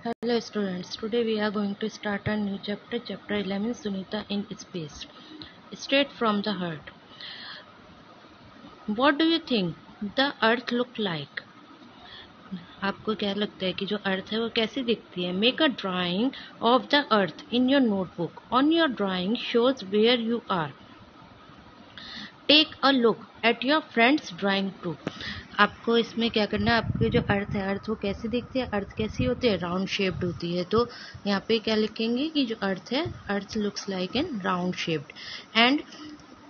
Hello students, today we are going to start a new chapter, chapter 11, Sunita in Space. Straight from the heart. What do you think the earth look like? आपको क्या लगता है कि जो earth है वो कैसी दिखती है? Make a drawing of the earth in your notebook. On your drawing shows where you are. Take a look at your friend's drawing too. आपको इसमें क्या करना है, आपकी जो अर्थ है, अर्थ वो कैसी दिखती है, अर्थ कैसी होती है, राउंड शेप्ड होती है। तो यहाँ पे क्या लिखेंगे कि जो अर्थ है, earth looks like an round shaped. And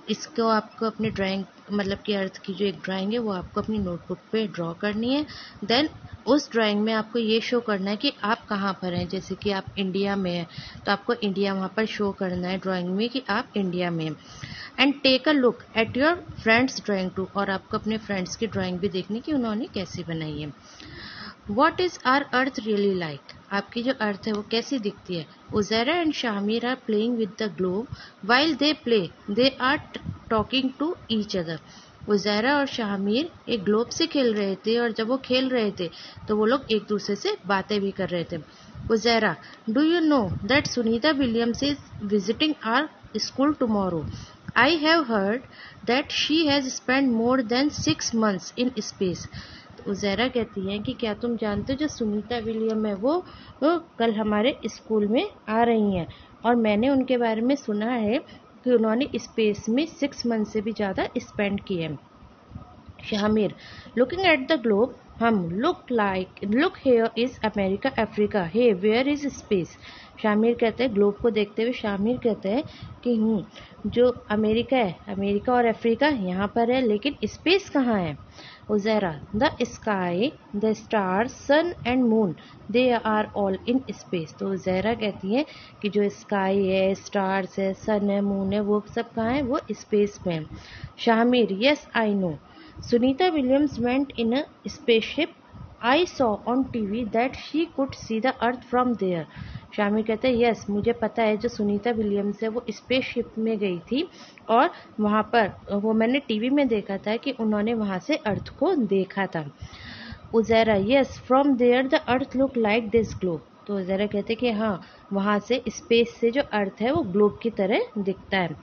इसको आपको अपनी ड्राइंग मतलब कि अर्थ की जो एक ड्राइंग है वो आपको अपनी नोटबुक पे ड्रॉ करनी है। देन उस ड्राइंग में आपको ये शो करना है कि आप कहाँ पर हैं। जैसे कि आप इंडिया में हैं तो आपको इंडिया वहाँ पर शो करना है ड्राइंग में कि आप इंडिया में हैं। And take a look at your friends drawing too, और आपको अपने फ्रेंड्स की ड्राइंग भी देखनी कि उन्होंने कैसी बनाई है। What is our earth really like? आपकी जो अर्थ है वो कैसी दिखती है? Uzaira and Shamir are playing with the globe. While they play, they are talking to each other. उज़ैरा और शामिर एक ग्लोब से खेल रहे थे और जब वो खेल रहे थे तो वो लोग एक दूसरे से बातें भी कर रहे थे। Uzaira, do you know that Sunita Williams is visiting our school tomorrow? I have heard that she has spent more than 6 months in space. उज़ैरा कहती है कि क्या तुम जानते हो जो सुनीता विलियम है वो कल हमारे स्कूल में आ रही हैं और मैंने उनके बारे में सुना है कि उन्होंने स्पेस में 6 मंथ से भी ज़्यादा स्पेंड किए हैं। Shamir, looking at the globe, हम look here is America Africa, hey where is space? Shamir कहते हैं, ग्लोब को देखते हुए शामिर कहते हैं कि जो अमेरिका है, अमेरिका और अफ्रीका यहाँ पर है, लेकिन स्पेस कहाँ है? Uzaira, the sky, the stars, sun and moon, they are all in space. तो उज़ैरा कहती है कि जो स्काई है, स्टार्स है, सन है, मून है, वो सब कहाँ है? वो स्पेस में है। Shamir, yes I know, Sunita Williams went in a spaceship. I saw on TV that she could see the earth from there. Shamir कहते हैं, यस मुझे पता है, जो सुनीता विलियम्स है वो स्पेसशिप में गई थी और वहाँ पर वो मैंने टीवी में देखा था कि उन्होंने वहाँ से अर्थ को देखा था। Uzaira, yes from there the earth look like this globe. तो उज़ैरा कहते हैं कि हाँ, वहाँ से स्पेस से जो अर्थ है वो ग्लोब की तरह दिखता है।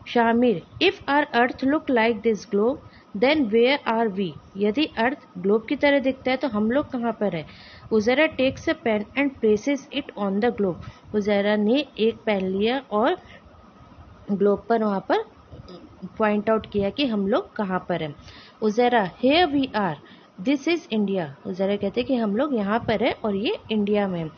Shamir, if our earth look like this globe then where are we? यदि अर्थ ग्लोब की तरह दिखता है तो हम लोग कहाँ पर है? Uzaira takes a pen and places it on the globe. Uzaira ने एक पेन लिया और ग्लोब पर वहाँ पर पॉइंट आउट किया कि हम लोग कहाँ पर हैं। Uzaira, here we are, this is India. Uzaira कहते हैं कि हम लोग यहाँ पर है और ये इंडिया में,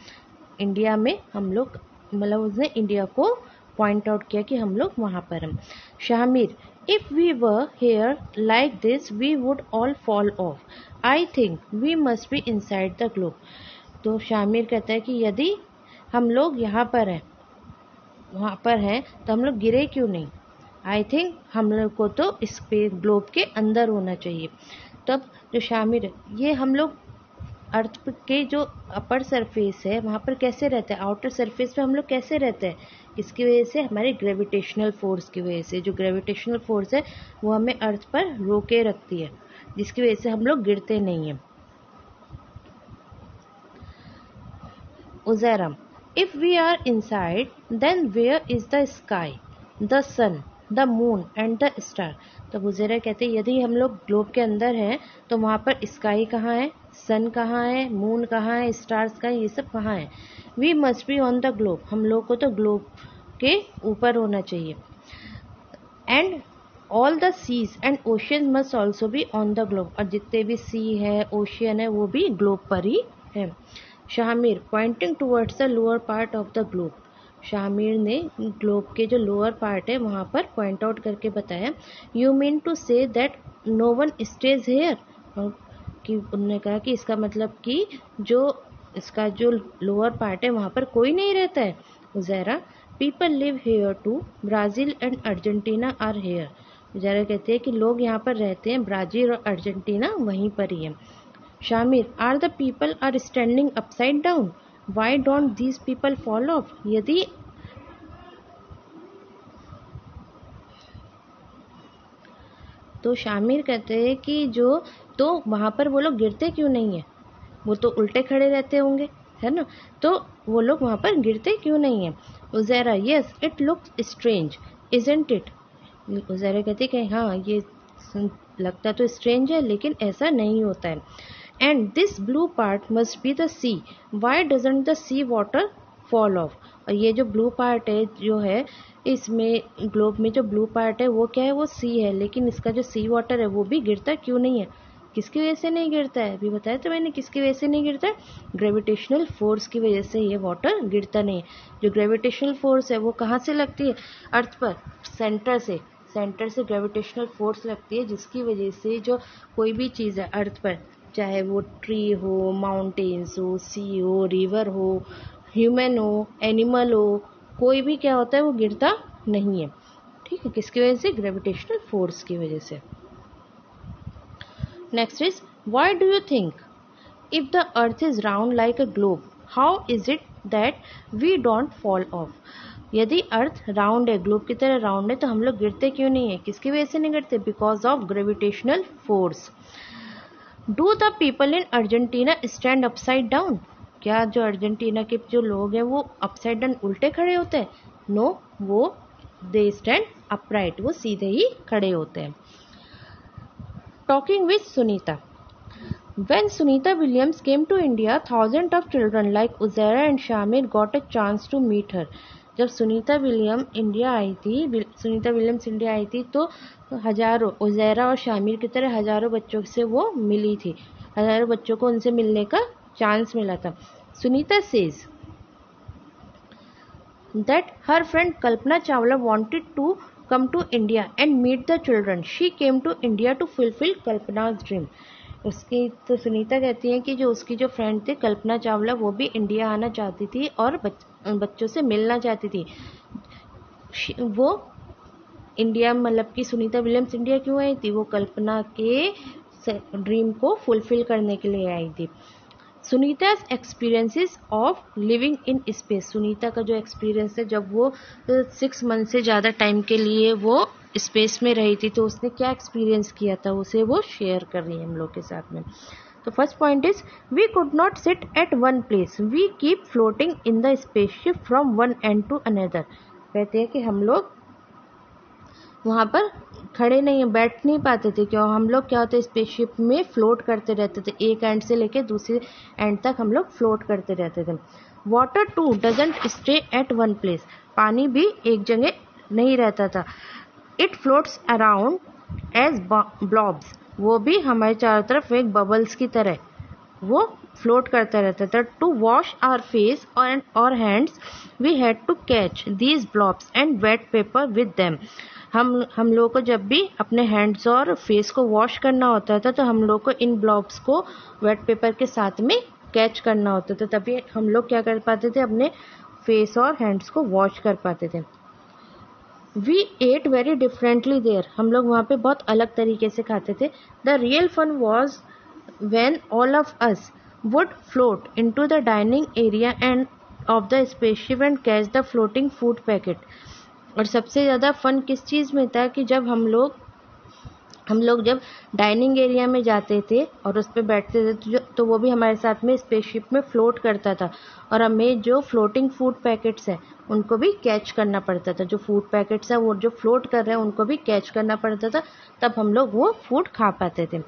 इंडिया में हम लोग, मतलब उसने इंडिया को पॉइंट आउट किया कि हम लोग वहाँ पर हैं। Shamir, if we were here like this we would all fall off, I think we must be inside the globe. तो शामिर कहता है कि यदि हम लोग यहाँ पर हैं, वहाँ पर हैं, तो हम लोग गिरे क्यों नहीं? आई थिंक हम लोग को तो इस ग्लोब के अंदर होना चाहिए। तब जो शामिर, ये हम लोग अर्थ के जो अपर सरफेस है वहाँ पर कैसे रहते हैं, आउटर सरफेस पे हम लोग कैसे रहते हैं? इसकी वजह से, हमारे ग्रेविटेशनल फोर्स की वजह से। जो ग्रेविटेशनल फोर्स है वो हमें अर्थ पर रोके रखती है, जिसकी वजह से हम लोग गिरते नहीं हैं। Uzaira, if we are inside then where is the sky, the sun, the moon and the star? तब उज़ैरा कहते हैं, यदि हम लोग ग्लोब के अंदर हैं तो वहाँ पर स्काई कहाँ है, सन कहाँ है, मून कहाँ है, स्टार्स कहाँ है, ये सब कहाँ है? We must be on the globe, हम लोग को तो ग्लोब के ऊपर होना चाहिए। And all the seas and ocean must also be on the globe, और जितने भी सी है, ओशियन है, वो भी ग्लोब पर ही है। Shamir, pointing towards the lower part of the globe. Shamir ने ग्लोब के जो लोअर पार्ट है वहाँ पर पॉइंट आउट करके बताया, you mean to say that no one stays here? कि उन्होंने कहा कि इसका मतलब कि जो इसका जो लोअर पार्ट है वहाँ पर कोई नहीं रहता है। Uzaira, people live here too, Brazil and Argentina are here. Uzaira कहते हैं कि लोग यहाँ पर रहते हैं, ब्राज़ील और अर्जेंटीना वहीं पर ही है। Shamir, are the people are standing upside down, why don't these people fall off? यदि तो शामिर कहते हैं कि जो, तो वहाँ पर वो लोग गिरते क्यों नहीं है? वो तो उल्टे खड़े रहते होंगे। है ना। तो वो लोग वहाँ पर गिरते क्यों नहीं हैं? Uzaira, yes it looks strange isn't it. Uzaira कहती कि हाँ ये लगता तो स्ट्रेंज है लेकिन ऐसा नहीं होता है। And this blue part must be the sea, why doesn't the sea water fall off. और ये जो ब्लू पार्ट है जो है इसमें ग्लोब में जो ब्लू पार्ट है वो क्या है? वो सी है, लेकिन इसका जो सी वाटर है वो भी गिरता क्यों नहीं है? किसकी वजह से नहीं गिरता है? अभी बताया तो मैंने किसकी वजह से नहीं गिरता है। ग्रेविटेशनल फोर्स की वजह से ये वाटर गिरता नहीं है। जो ग्रेविटेशनल फोर्स है वो कहाँ से लगती है? अर्थ पर सेंटर से ग्रेविटेशनल फोर्स लगती है, जिसकी वजह से जो कोई भी चीज़ है अर्थ पर, चाहे वो ट्री हो, माउंटेन्स हो, सी हो, रिवर हो, ह्यूमन हो, एनिमल हो, कोई भी क्या होता है वो गिरता नहीं है। ठीक है, किसकी वजह से? ग्रेविटेशनल फोर्स की वजह से। Next is why do you think if the earth is round like a globe how is it that we don't fall off. यदि अर्थ राउंड है, ग्लोब की तरह राउंड है, तो हम लोग गिरते क्यों नहीं है? किसकी वजह से नहीं गिरते? Because of gravitational force. Do the people in Argentina stand upside down. क्या जो अर्जेंटीना के जो लोग हैं वो अपसाइड डाउन उल्टे खड़े होते हैं? नो, वो दे स्टैंड अपराइट, वो सीधे ही खड़े होते हैं। Talking with Sunita. When Sunita Williams came to India, thousands of children like Uzaira and Shamir got a chance to meet her. जब सुनीता विलियम्स इंडिया आई थी तो हजारों, उज़ैरा और शामिर की तरह हजारों बच्चों से वो मिली थी। हजारों बच्चों को उनसे मिलने का चांस मिला था। Sunita says that her friend Kalpana Chawla wanted to come to India and meet the children. She came to India to fulfill Kalpana's dream. उसकी तो सुनीता कहती है कि जो उसकी जो फ्रेंड थी कल्पना चावला, वो भी इंडिया आना चाहती थी और बच्चों से मिलना चाहती थी। वो इंडिया, मतलब कि सुनीता विलियम्स इंडिया क्यों आई थी? वो कल्पना के ड्रीम को फुलफिल करने के लिए आई थी। Sunita's experiences of living in space. Sunita का जो एक्सपीरियंस है, जब वो 6 मंथ से ज़्यादा टाइम के लिए वो स्पेस में रही थी, तो उसने क्या एक्सपीरियंस किया था उसे वो शेयर कर रही है हम लोग के साथ में। तो first point is we could not sit at one place, we keep floating in the spaceship from one end to another. कहते हैं कि हम लोग वहाँ पर खड़े नहीं, बैठ नहीं पाते थे। क्यों? हम लोग क्या होते, स्पेसशिप में फ्लोट करते रहते थे, एक एंड से लेके दूसरे एंड तक हम लोग फ्लोट करते रहते थे। Water too doesn't stay at one place. पानी भी एक जगह नहीं रहता था। It floats around as blobs. वो भी हमारे चारों तरफ एक बबल्स की तरह वो फ्लोट करता रहता था। टू वॉश आवर फेस और hands we had to catch these blobs and wet paper with them. हम लोगों को जब भी अपने हैंड्स और फेस को वॉश करना होता था तो हम लोग को इन ब्लॉब्स को वेट पेपर के साथ में कैच करना होता था, तभी हम लोग क्या कर पाते थे, अपने फेस और हैंड्स को वॉश कर पाते थे। We ate very differently there. हम लोग वहाँ पे बहुत अलग तरीके से खाते थे। The real fun was when all of us would float into the dining area and of the spaceship and catch the floating food packet. और सबसे ज़्यादा फन किस चीज़ में था कि जब हम लोग जब डाइनिंग एरिया में जाते थे और उस पर बैठते थे तो वो भी हमारे साथ में स्पेसशिप में फ्लोट करता था, और हमें जो फ्लोटिंग फूड पैकेट्स हैं उनको भी कैच करना पड़ता था। जो फूड पैकेट्स हैं वो जो फ्लोट कर रहे हैं उनको भी कैच करना पड़ता था, तब हम लोग वो फूड खा पाते थे।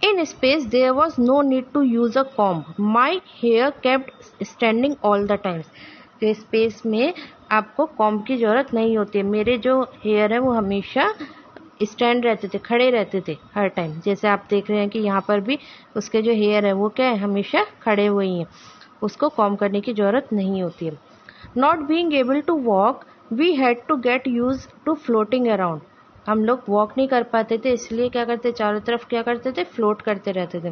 In space, there was no need to use a comb. My hair kept standing all the times. तो स्पेस में आपको कॉम्ब की ज़रूरत नहीं होती है। मेरे जो हेयर है वो हमेशा स्टैंड रहते थे, खड़े रहते थे हर टाइम। जैसे आप देख रहे हैं कि यहाँ पर भी उसके जो हेयर है वो क्या है, हमेशा खड़े हुए ही हैं, उसको कॉम्ब करने की ज़रूरत नहीं होती है। Not being able to walk, we had to get used to floating around. हम लोग वॉक नहीं कर पाते थे, इसलिए क्या करते, चारों तरफ क्या करते थे, फ्लोट करते रहते थे।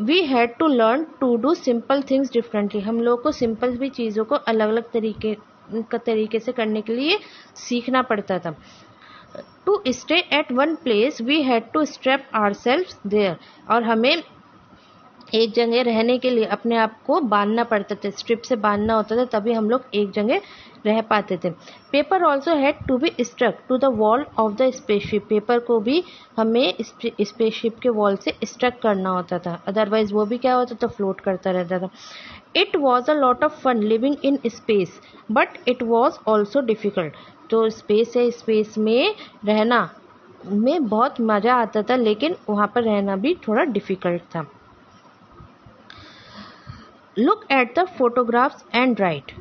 We had to learn to do simple things differently. हम लोग को सिंपल भी चीज़ों को अलग अलग तरीके से करने के लिए सीखना पड़ता था। To stay at one place we had to strap ourselves there. और हमें एक जगह रहने के लिए अपने आप को बांधना पड़ता था, स्ट्रिप से बांधना होता था, तभी हम लोग एक जगह रह पाते थे। Paper also had to be struck to the wall of the spaceship, paper को भी हमें स्पेसशिप के वॉल से स्ट्रक करना होता था, अदरवाइज वो भी क्या होता था, फ्लोट करता रहता था। It was a lot of fun living in space but it was also difficult, तो स्पेस है, स्पेस में रहना में बहुत मज़ा आता था, लेकिन वहाँ पर रहना भी थोड़ा डिफिकल्ट था। Look at the photographs and write,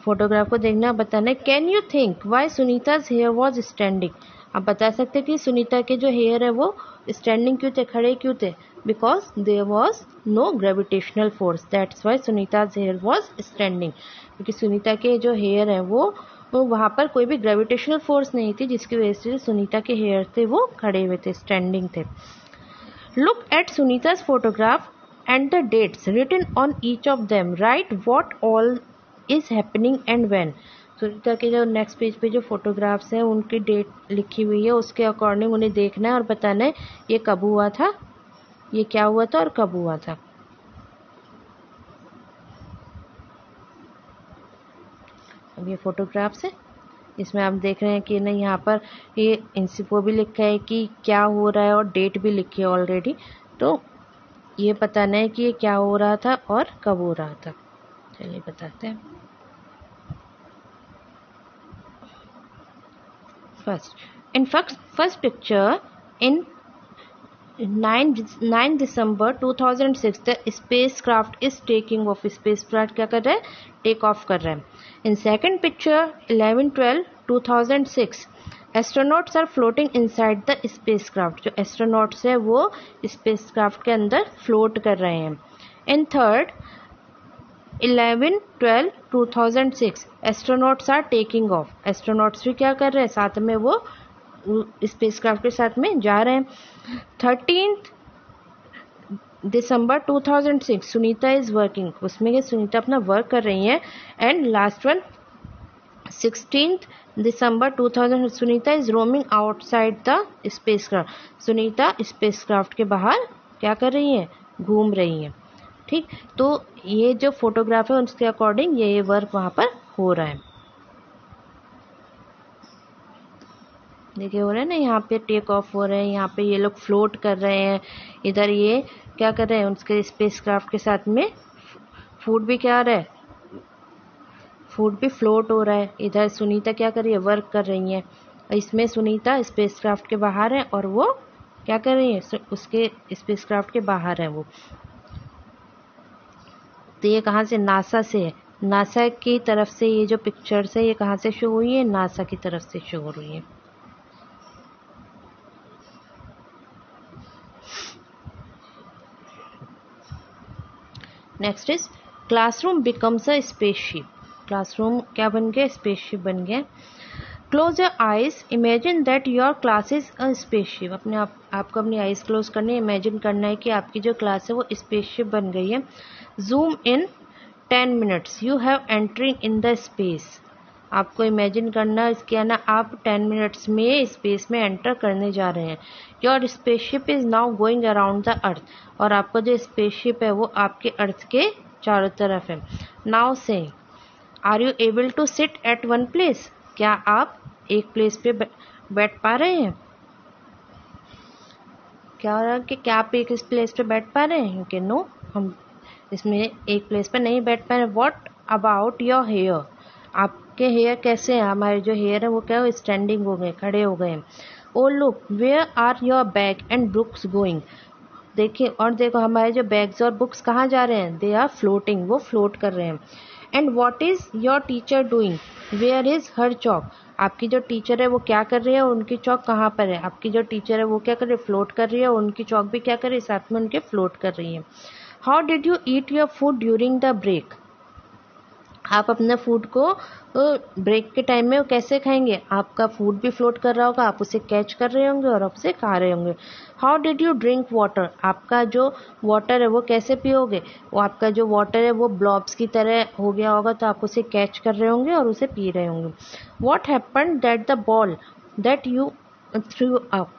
photograph को देखना, बताना। Can you think why Sunita's hair was standing, आप बता सकते कि सुनीता के जो हेयर है वो स्टैंडिंग क्यों थे, खड़े क्यों थे? Because there was no gravitational force, that's why Sunita's hair was standing, क्योंकि सुनीता के जो हेयर है वो वहाँ पर कोई भी ग्रेविटेशनल फोर्स नहीं थी, जिसकी वजह से सुनीता के हेयर थे वो खड़े हुए थे, स्टैंडिंग थे। Look at Sunita's photograph and the dates written on each of them, write what all is happening and when, Sunita के जो नेक्स्ट पेज पे जो फोटोग्राफ्स हैं उनकी डेट लिखी हुई है, उसके अकॉर्डिंग उन्हें देखना है और बताना है ये कब हुआ था, ये क्या हुआ था और कब हुआ था। अब ये फोटोग्राफ्स है, इसमें आप देख रहे हैं कि नहीं यहाँ पर ये इनसिपो भी लिखा है कि क्या हो रहा है और डेट भी लिखी है ऑलरेडी, तो ये बताना है कि ये क्या हो रहा था और कब हो रहा था। चलिए बताते हैं। First picture in 9 December 2006 the spacecraft is taking off, spacecraft क्या कर रहा है, टेक ऑफ कर रहा है। In second picture 11/12/2006 astronauts are floating inside the spacecraft, जो एस्ट्रोनॉट्स है वो स्पेसक्राफ्ट के अंदर फ्लोट कर रहे हैं। In third 11/12/2006 astronauts are taking off, astronauts भी क्या कर रहे हैं, साथ में वो स्पेसक्राफ्ट के साथ में जा रहे हैं। 13 दिसंबर 2006 सुनीता इज वर्किंग, उसमें सुनीता अपना वर्क कर रही हैं। And last one 16 December 2000 Sunita is roaming outside the spacecraft, Sunita spacecraft के बाहर क्या कर रही हैं, घूम रही हैं। ठीक, तो ये जो फोटोग्राफ है उसके अकॉर्डिंग ये वर्क वहाँ पर हो रहा है। देखिए हो रहा है ना, यहाँ पे टेक ऑफ हो रहे हैं, यहाँ पे ये लोग फ्लोट कर रहे हैं, इधर ये क्या कर रहे हैं, उसके स्पेसक्राफ्ट के साथ में फूड भी क्या आ रहा है, फूड भी फ्लोट हो रहा है। इधर सुनीता क्या कर रही है, वर्क कर रही है। इसमें सुनीता स्पेसक्राफ्ट के बाहर है और वो क्या कर रही है, उसके स्पेसक्राफ्ट के बाहर है वो। तो ये कहाँ से, नासा से है, नासा की तरफ से ये जो पिक्चर्स है ये कहाँ से शो हुई है, नासा की तरफ से शो हो रही है। Next is classroom becomes a spaceship, classroom क्या बन गया, स्पेसशिप बन गया। Close your eyes, imagine that your class is a spaceship, आपको अपनी आइज क्लोज करनी है, इमेजिन करना है कि आपकी जो क्लास है वो स्पेसशिप बन गई है। Zoom in 10 minutes you have entering in the space, आपको इमेजिन करना इसके ना आप 10 मिनट्स में स्पेस में एंटर करने जा रहे हैं। Your spaceship is now going around the earth, और आपका जो स्पेसशिप है वो आपके अर्थ के चारों तरफ है। Now say are you able to sit at one place, क्या आप एक प्लेस पे बैठ पा रहे हैं, क्या हो रहा है कि क्या आप एक इस प्लेस पे बैठ पा रहे हैं, कि नो हम इसमें एक प्लेस पे नहीं बैठ पा रहे। व्हाट अबाउट योर हेयर, आपके हेयर कैसे हैं, हमारे जो हेयर है वो क्या हो, स्टैंडिंग हो गए, खड़े हो गए। Oh look where are your bag and books going, देखिए और देखो हमारे जो बैग्स और बुक्स कहाँ जा रहे हैं, दे आर फ्लोटिंग, वो फ्लोट कर रहे हैं। And what is your teacher doing, where is her chalk, आपकी जो टीचर है वो क्या कर रही है, उनकी चॉक कहाँ पर है, आपकी जो टीचर है वो क्या कर रही है, फ्लोट कर रही है, उनकी चॉक भी क्या कर रही है, साथ में उनके फ्लोट कर रही है। How did you eat your food during the break, आप अपना फूड को ब्रेक के टाइम में कैसे खाएंगे, आपका फूड भी फ्लोट कर रहा होगा, आप उसे कैच कर रहे होंगे और आप उसे खा रहे होंगे। How did you drink water, आपका जो वाटर है वो कैसे पियोगे, वो आपका जो वाटर है वो ब्लॉब्स की तरह हो गया होगा, तो आप उसे कैच कर रहे होंगे और उसे पी रहे होंगे। What happened that the ball that you through up,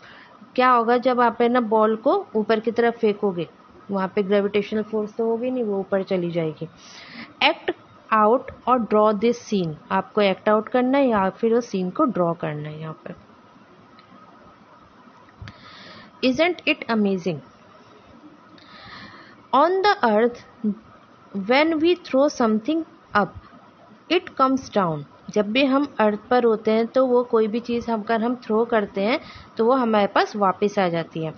क्या होगा जब आप है ना बॉल को ऊपर की तरफ फेंकोगे, वहाँ पे ग्रेविटेशनल फोर्स तो होगी नहीं, वो ऊपर चली जाएगी। एक्ट आउट और ड्रॉ दिस सीन, आपको एक्ट आउट करना है या फिर उस सीन को ड्रॉ करना है। यहाँ पर Isn't it amazing? On the earth, when we throw something up, it comes down. जब भी हम अर्थ पर होते हैं तो वो कोई भी चीज़ हम थ्रो करते हैं तो वो हमारे पास वापस आ जाती है।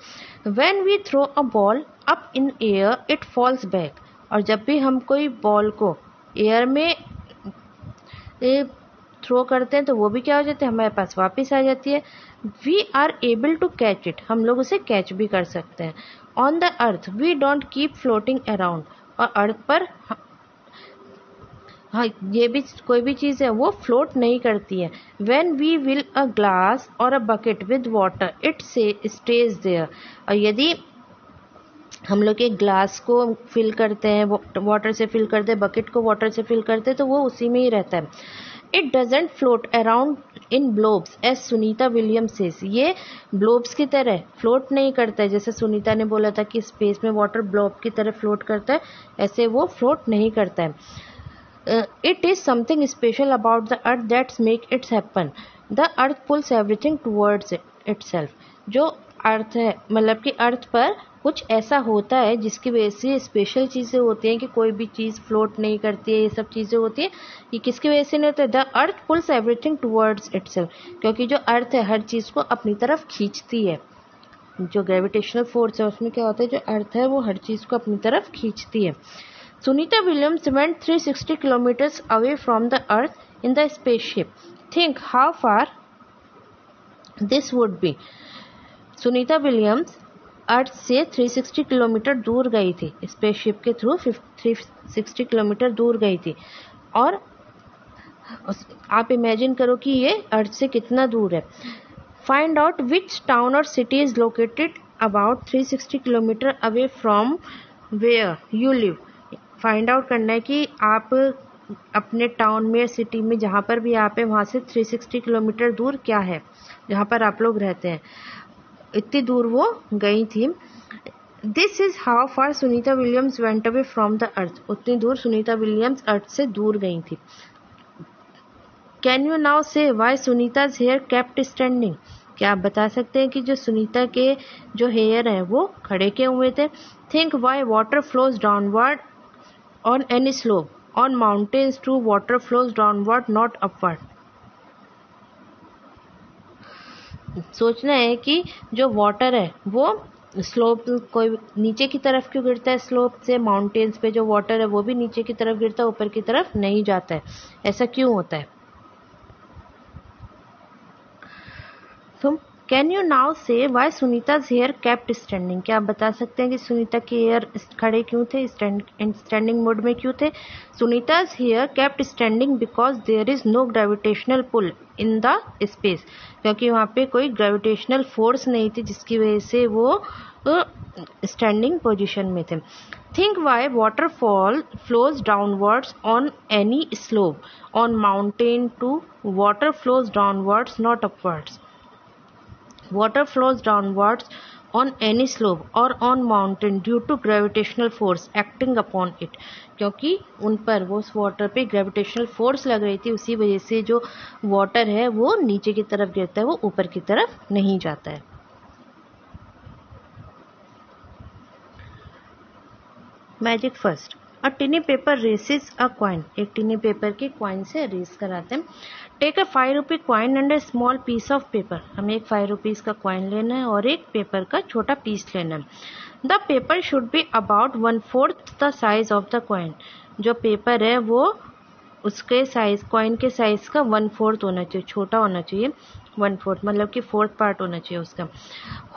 When we throw a ball up in air, it falls back. और जब भी हम कोई बॉल को एयर में थ्रो करते हैं तो वो भी क्या हो जाती है, हमारे पास वापस आ जाती है। We are able to catch it, हम लोग उसे कैच भी कर सकते हैं। On the earth we don't keep floating around, और अर्थ पर हाँ ये भी कोई भी चीज़ है वो फ्लोट नहीं करती है। When we will a glass or a bucket with water it से स्टेज देयर, और यदि हम लोग एक ग्लास को फिल करते हैं, वाटर से फिल करते हैं, बकेट को वाटर से फिल करते हैं, तो वो उसी में ही रहता है। It doesn't float around in blobs as Sunita Williams says, ये ब्लोब्स की तरह फ्लोट नहीं करता है। जैसे सुनीता ने बोला था कि स्पेस में वाटर ब्लोब की तरह फ्लोट करता है, ऐसे वो फ्लोट नहीं करता है। It is something special about the earth that's make its happen, the earth pulls everything towards itself. जो अर्थ है, मतलब कि अर्थ पर कुछ ऐसा होता है जिसकी वजह से स्पेशल चीज़ें होती हैं कि कोई भी चीज़ फ्लोट नहीं करती है, ये सब चीज़ें होती हैं। ये किसकी वजह से नहीं होता है? The earth pulls everything towards itself, क्योंकि जो अर्थ है हर चीज़ को अपनी तरफ खींचती है। जो ग्रेविटेशनल फोर्स है उसमें क्या होता है, जो अर्थ है वो हर चीज़ को अपनी तरफ खींचती है। Sunita Williams went 360 kilometres away from the earth in the spaceship, think how far this would be. Sunita Williams earth से 360 किलोमीटर दूर गई थी, स्पेसशिप के थ्रू 360 किलोमीटर दूर गई थी। और आप इमेजिन करो कि ये अर्थ से कितना दूर है। फाइंड आउट विच टाउन और city is located about 360 kilometres away from where you live. Find out करना है कि आप अपने टाउन में, सिटी में, जहाँ पर भी आप हैं वहाँ से 360 किलोमीटर दूर क्या है जहाँ पर आप लोग रहते हैं। इतनी दूर वो गई थी। This is how far Sunita Williams went away from the earth, उतनी दूर सुनीता विलियम्स अर्थ से दूर गई थी। Can you now say why Sunita's hair kept standing, क्या आप बता सकते हैं कि जो सुनीता के जो हेयर हैं वो खड़े क्यों हुए थे। Think why water flows downward on any slope, on mountains too water flows downward not upward. सोचना है कि जो वाटर है वो स्लोप, कोई नीचे की तरफ क्यों गिरता है, स्लोप से माउंटेन्स पे जो वाटर है वो भी नीचे की तरफ गिरता है, ऊपर की तरफ नहीं जाता है, ऐसा क्यों होता है। तो can you now say why Sunita's hair kept standing, क्या आप बता सकते हैं कि सुनीता के हेयर खड़े क्यों थे, स्टैंडिंग मोड में क्यों थे। Sunita's hair kept standing because there is no gravitational pull in the space, क्योंकि वहाँ पे कोई ग्रेविटेशनल फोर्स नहीं थी जिसकी वजह से वो स्टैंडिंग पोजीशन में थे। Think why waterfall flows downwards on any slope, on mountain too water flows downwards not upwards. Water flows downwards on any slope or on mountain due to gravitational force acting upon it, क्योंकि उन पर वो उस water पे gravitational force लग रही थी, उसी वजह से जो वाटर है वो नीचे की तरफ गिरता है, वो ऊपर की तरफ नहीं जाता है। Magic first, a tiny paper races a coin, एक टिनी पेपर के कॉइन से रेस कराते हैं। Take a 5 rupee coin and a small piece of paper, हमें एक 5 रुपीज़ का कॉइन लेना है और एक पेपर का छोटा पीस लेना है। The paper should be about 1/4 the size of the coin, जो पेपर है वो उसके साइज, कॉइन के साइज का 1/4 होना चाहिए, छोटा होना चाहिए। 1/4 मतलब कि 4th पार्ट होना चाहिए उसका।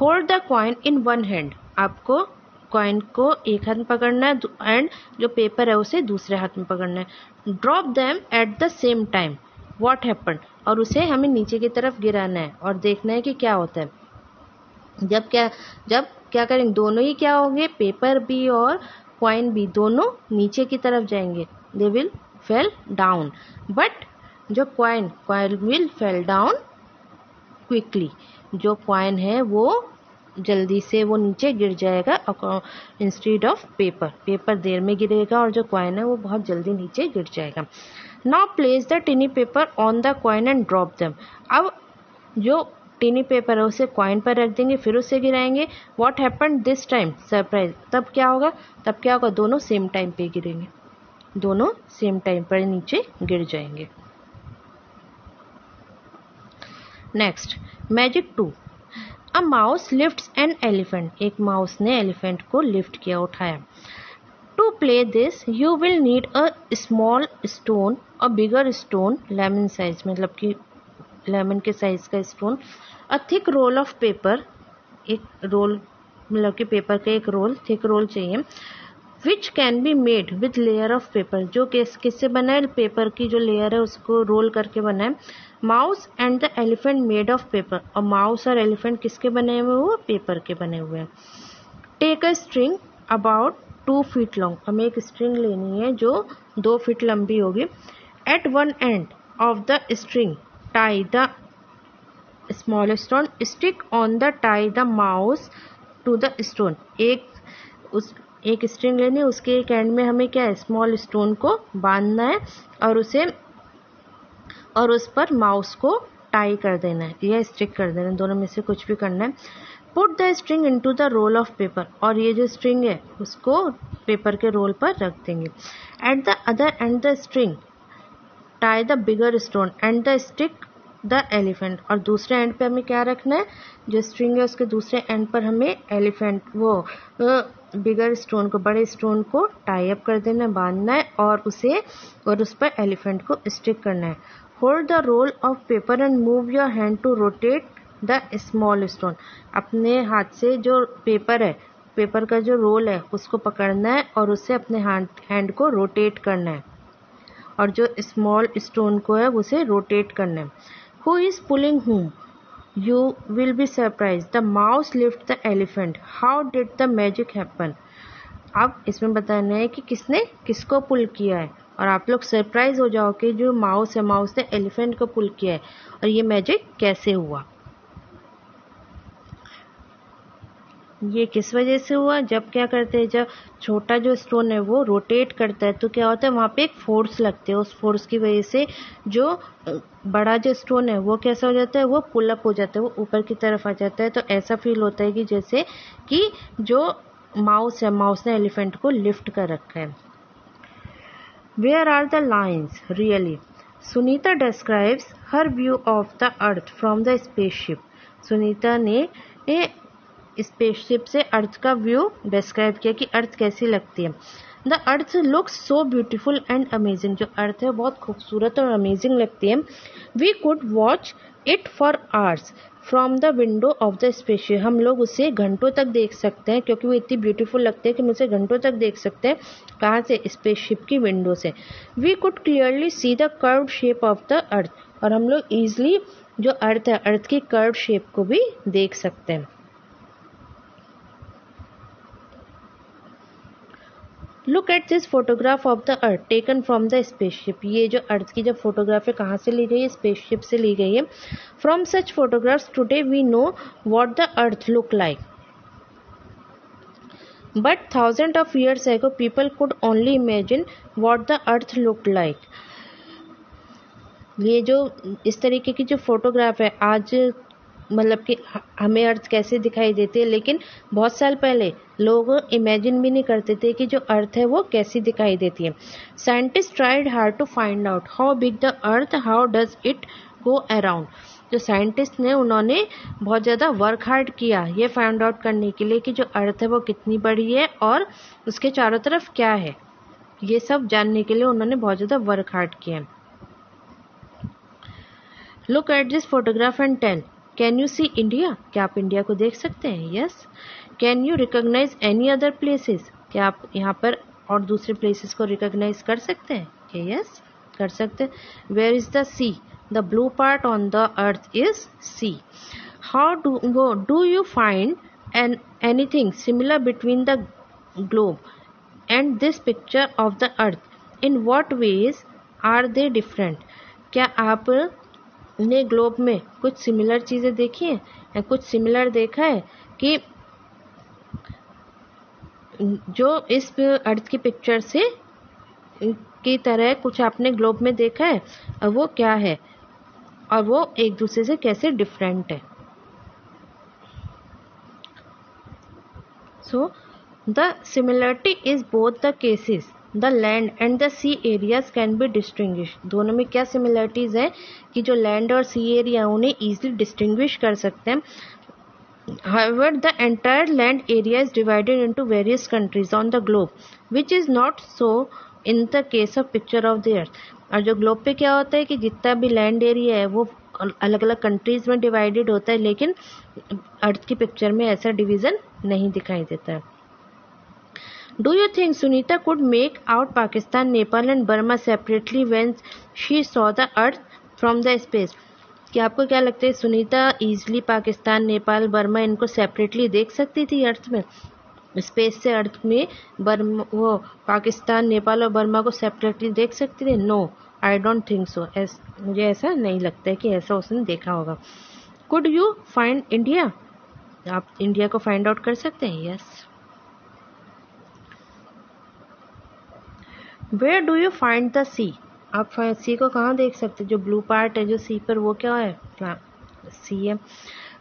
Hold the coin in one hand, आपको कॉइन को एक हाथ में पकड़ना है एंड जो पेपर है उसे दूसरे हाथ में पकड़ना है। Drop them at the same time what happened, और उसे हमें नीचे की तरफ गिराना है और देखना है कि क्या होता है। जब क्या करेंगे, दोनों ही क्या होंगे, पेपर भी और कॉइन भी दोनों नीचे की तरफ जाएंगे, they will fall down, but जो coin will fall down quickly, जो कॉइन है वो जल्दी से वो नीचे गिर जाएगा इंस्टेड ऑफ पेपर। पेपर देर में गिरेगा और जो कॉइन है वो बहुत जल्दी नीचे गिर जाएगा। Now place the टिनी paper on the coin and drop them. अब जो टिनी पेपर है उसे कॉइन पर रख देंगे, फिर उसे गिराएंगे। What happened this time? Surprise. तब क्या होगा? दोनों सेम टाइम पे गिरेंगे, दोनों सेम टाइम पर नीचे गिर जाएंगे। Next, magic 2। A mouse lifts an elephant. एक माउस ने एलिफेंट को लिफ्ट किया, उठाया। To play this you will need a small stone, a bigger stone, lemon size, मतलब कि लेमन के साइज का stone, a thick roll of paper, एक रोल मतलब कि पेपर का एक रोल, थिक रोल चाहिए, which can be made with layer of paper, जो किससे बना है? पेपर की जो लेयर है उसको रोल करके बना है। Mouse and the elephant made of paper, और माउस और एलिफेंट किसके बने हुए? वो पेपर के बने हुए हैं। Take a string about 2 feet long. हमें एक स्ट्रिंग लेनी है जो 2 फीट लंबी होगी। At one end of the string tie the small stone, stick on the tie the mouse to the stone. एक स्ट्रिंग लेनी है, उसके एक एंड में हमें क्या है? स्मॉल स्टोन को बांधना है और उस पर माउस को टाई कर देना है या स्टिक कर देना है, दोनों में से कुछ भी करना है। Put the string into the roll of paper, और ये जो स्ट्रिंग है उसको पेपर के रोल पर रख देंगे। At the other and the string tie the bigger stone and the stick the elephant, और दूसरे एंड पे हमें क्या रखना है? जो स्ट्रिंग है उसके दूसरे एंड पर हमें एलिफेंट, वो बिगर स्टोन को, बड़े स्टोन को टाई अप कर देना है, बांधना है और उस पर एलिफेंट को स्टिक करना है। Hold the roll of paper and move your hand to rotate the small stone. अपने हाथ से जो पेपर है, पेपर का जो रोल है उसको पकड़ना है और उससे अपने हैंड को रोटेट करना है, और जो स्मॉल स्टोन को है उसे रोटेट करना है। Who is pulling whom? You will be surprised. The mouse lift the elephant. How did the magic happen? अब इसमें बताना है कि किसने किसको पुल किया है, और आप लोग सरप्राइज हो जाओ कि जो माउस है, माउस ने एलिफेंट को पुल किया है और ये मैजिक कैसे हुआ। ये किस वजह से हुआ? जब क्या करते हैं, जब छोटा जो स्टोन है वो रोटेट करता है तो क्या होता है? वहाँ पे एक फोर्स लगती है, उस फोर्स की वजह से जो बड़ा जो स्टोन है वो कैसा हो जाता है? वो पुल अप हो जाता है, वो ऊपर की तरफ आ जाता है। तो ऐसा फील होता है कि जैसे कि जो माउस है, माउस ने एलिफेंट को लिफ्ट कर रखा है। Where are the lines really? Sunita describes her view of the earth from the spaceship. सुनीता ने स्पेसशिप से अर्थ का व्यू डिस्क्राइब किया कि अर्थ कैसी लगती है। The earth looks so beautiful and amazing. जो अर्थ है बहुत खूबसूरत और अमेजिंग लगती है। We could watch it for hours from the window of the spaceship. हम लोग उसे घंटों तक देख सकते हैं क्योंकि वो इतनी ब्यूटीफुल लगती है कि हम उसे घंटों तक देख सकते हैं। कहाँ से? स्पेसशिप की विंडो से। We could clearly see the curved shape of the earth, और हम लोग ईजिली जो अर्थ है, अर्थ की कर्व्ड शेप को भी देख सकते हैं। Look at this photograph of the earth taken from the spaceship. ये जो अर्थ की जब फोटोग्राफ है कहाँ से ली गई है? स्पेसशिप से ली गई है। From such photographs today we know what the earth look like, but thousand of years ago people could only imagine what the earth look like. ये जो इस तरीके की जो फोटोग्राफ है आज, मतलब कि हमें अर्थ कैसे दिखाई देती है, लेकिन बहुत साल पहले लोग इमेजिन भी नहीं करते थे कि जो अर्थ है वो कैसी दिखाई देती है। Scientist tried hard to find out how big the earth, how does it go around. जो साइंटिस्ट ने, उन्होंने बहुत ज़्यादा वर्क हार्ड किया ये फाइंड आउट करने के लिए कि जो अर्थ है वो कितनी बड़ी है और उसके चारों तरफ क्या है। ये सब जानने के लिए उन्होंने बहुत ज़्यादा वर्क हार्ड किया। Look at this photograph and tell, can you see India? क्या आप इंडिया को देख सकते हैं? Yes. Can you recognise any other places? क्या आप यहाँ पर और दूसरे प्लेसेस को रिकॉग्नाइज कर सकते हैं? यस, कर सकते हैं। Where is the sea? The blue part on the earth is sea. How do you find anything similar between the globe and this picture of the earth? In what ways are they different? क्या आप ने globe में कुछ similar चीज़ें देखी हैं या कुछ सिमिलर देखा है कि जो इस अर्थ की पिक्चर से की तरह कुछ आपने ग्लोब में देखा है, और वो क्या है और वो एक दूसरे से कैसे डिफरेंट है। So the similarity is both the cases the land and the sea areas can be distinguish. दोनों में क्या सिमिलरिटीज है कि जो लैंड और सी एरिया उन्हें ईजिली डिस्टिंग्विश कर सकते हैं। However, the entire land area is divided into various countries on the globe, which is not so in the case of picture of the earth. और जो ग्लोब पे क्या होता है कि जितना भी लैंड एरिया है वो अलग अलग कंट्रीज में डिवाइडेड होता है, लेकिन अर्थ की पिक्चर में ऐसा डिवीजन नहीं दिखाई देता है। Do you think Sunita could make out Pakistan, Nepal and Burma separately when she saw the earth from the space? कि आपको क्या लगता है सुनीता इजीली पाकिस्तान, नेपाल, बर्मा इनको सेपरेटली देख सकती थी अर्थ में, स्पेस से अर्थ में वो पाकिस्तान, नेपाल और बर्मा को सेपरेटली देख सकती थी? No, I don't think so. मुझे ऐसा नहीं लगता है कि ऐसा उसने देखा होगा। Could you find India? आप इंडिया को फाइंड आउट कर सकते हैं? Yes. Where do you find the sea? आप सी को कहाँ देख सकते हैं? जो ब्लू पार्ट है जो सी पर वो क्या है? सी है।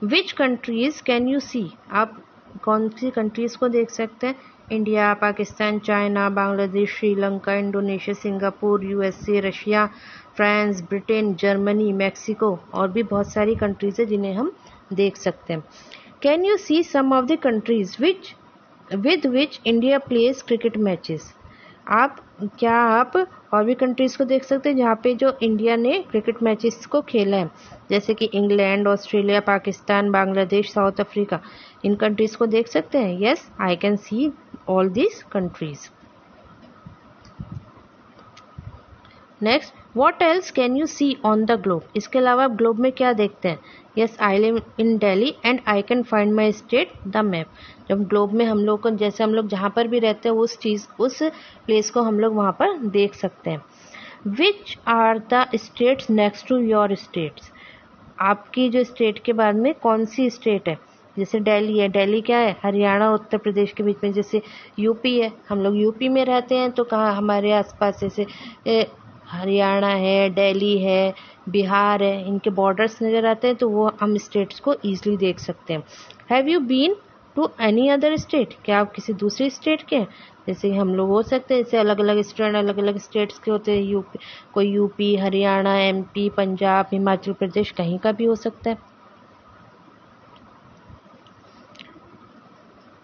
Which countries can you see? आप कौन सी कंट्रीज को देख सकते हैं? India, Pakistan, China, Bangladesh, Sri Lanka, Indonesia, Singapore, USA, Russia, France, Britain, Germany, Mexico और भी बहुत सारी कंट्रीज है जिन्हें हम देख सकते हैं। Can you see some of the countries with which India plays cricket matches? क्या आप और भी कंट्रीज को देख सकते हैं जहाँ पे जो इंडिया ने क्रिकेट मैचेस को खेला है, जैसे कि England, Australia, Pakistan, Bangladesh, South Africa, इन कंट्रीज को देख सकते हैं? Yes, I can see all these countries. Next, what else can you see on the globe? इसके अलावा आप ग्लोब में क्या देखते हैं? Yes, I live in Delhi and I can find my state the map. जब ग्लोब में हम लोग को, जैसे हम लोग जहाँ पर भी रहते हैं उस प्लेस को हम लोग वहाँ पर देख सकते हैं। Which are the states next to your states? आपकी जो स्टेट के बाद में कौन सी स्टेट है? जैसे दिल्ली है, दिल्ली क्या है? हरियाणा और उत्तर प्रदेश के बीच में। जैसे यूपी है, हम लोग यूपी में रहते हैं तो कहाँ हमारे आसपास जैसे हरियाणा है, दिल्ली है, बिहार है, इनके बॉर्डर्स नज़र आते हैं तो वो हम स्टेट्स को ईजिली देख सकते हैं। Have you been to any other state? क्या आप किसी दूसरी स्टेट के हैं? जैसे हम लोग हो सकते हैं, जैसे अलग अलग स्टेट अलग अलग स्टेट्स के होते हैं, यूपी, कोई यूपी, हरियाणा, एमपी, पंजाब, हिमाचल प्रदेश, कहीं का भी हो सकता है।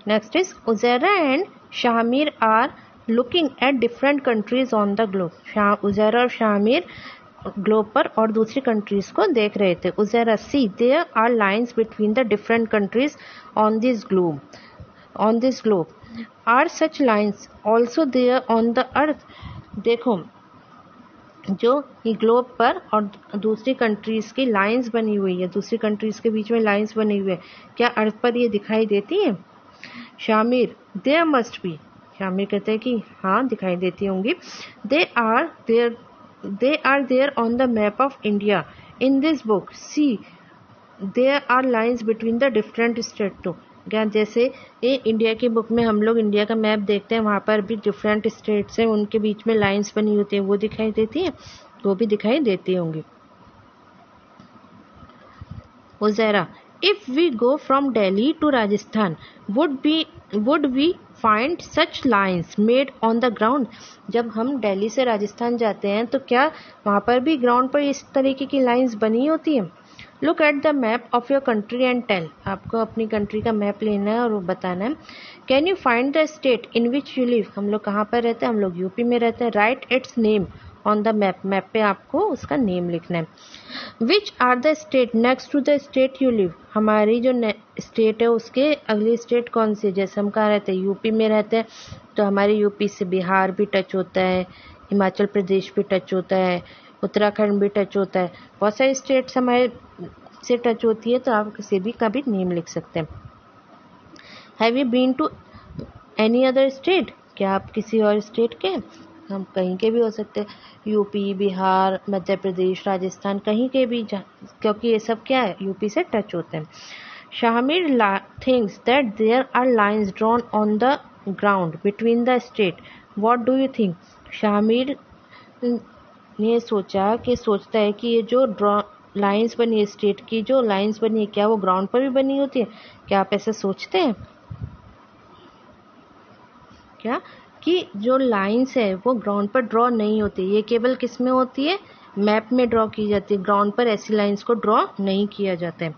Next is Uzaira and Shahmeer are looking at different countries on the globe. Uzaira और शाहमीर ग्लोब पर और दूसरी कंट्रीज को देख रहे थे। Uzaira, see there are lines between the different countries on this globe are such lines also there on the earth? देखो, जो ये ग्लोब पर और दूसरी कंट्रीज की लाइंस बनी हुई है, दूसरी कंट्रीज के बीच में लाइंस बनी हुई है, क्या अर्थ पर ये दिखाई देती है? Shamir, there must be. Shamir कहते हैं कि हाँ दिखाई देती होंगी। They are there on the map of India in this book, see there are lines between the different state too. क्या जैसे ये इंडिया की बुक में हम लोग इंडिया का मैप देखते हैं, वहाँ पर भी डिफरेंट स्टेट्स हैं, उनके बीच में लाइंस बनी होती हैं, वो दिखाई देती हैं? वो भी दिखाई देती होंगी। Uzaira, if we go from Delhi to Rajasthan, would we find such lines made on the ground? जब हम दिल्ली से राजस्थान जाते हैं तो क्या वहाँ पर भी ग्राउंड पर इस तरीके की लाइंस बनी होती हैं? Look at the map of your country and tell. आपको अपनी कंट्री का मैप लेना है और वो बताना है। Can you find the state in which you live? हम लोग कहाँ पर रहते हैं? हम लोग यूपी में रहते हैं। Write its name on the map. Map पे आपको उसका नेम लिखना है। Which are the state next to the state you live? हमारी जो स्टेट है उसके अगली स्टेट कौन सी? जैसे हम कहाँ रहते हैं? यूपी में रहते हैं तो हमारे यूपी से बिहार भी टच होता है, हिमाचल प्रदेश भी टच होता है, उत्तराखंड भी टच होता है, बहुत सारी स्टेट्स हमारे से टच होती है, तो आप किसी भी का भी नेम लिख सकते हैं। Have you been to any other state? क्या आप किसी और स्टेट के? हम कहीं के भी हो सकते हैं, यूपी, बिहार, मध्य प्रदेश, राजस्थान, कहीं के भी, क्योंकि ये सब क्या है? यूपी से टच होते हैं। Shahmir thinks that there are lines drawn on the ground between the state. What do you think? Shahmir ने सोचता है कि ये जो लाइंस बनी है, स्टेट की जो लाइंस बनी है, क्या वो ग्राउंड पर भी बनी होती है? क्या आप ऐसा सोचते हैं क्या कि जो लाइंस है वो ग्राउंड पर ड्रॉ नहीं होती? ये केवल किस में होती है? मैप में ड्रॉ की जाती है। ग्राउंड पर ऐसी लाइंस को ड्रॉ नहीं किया जाता है।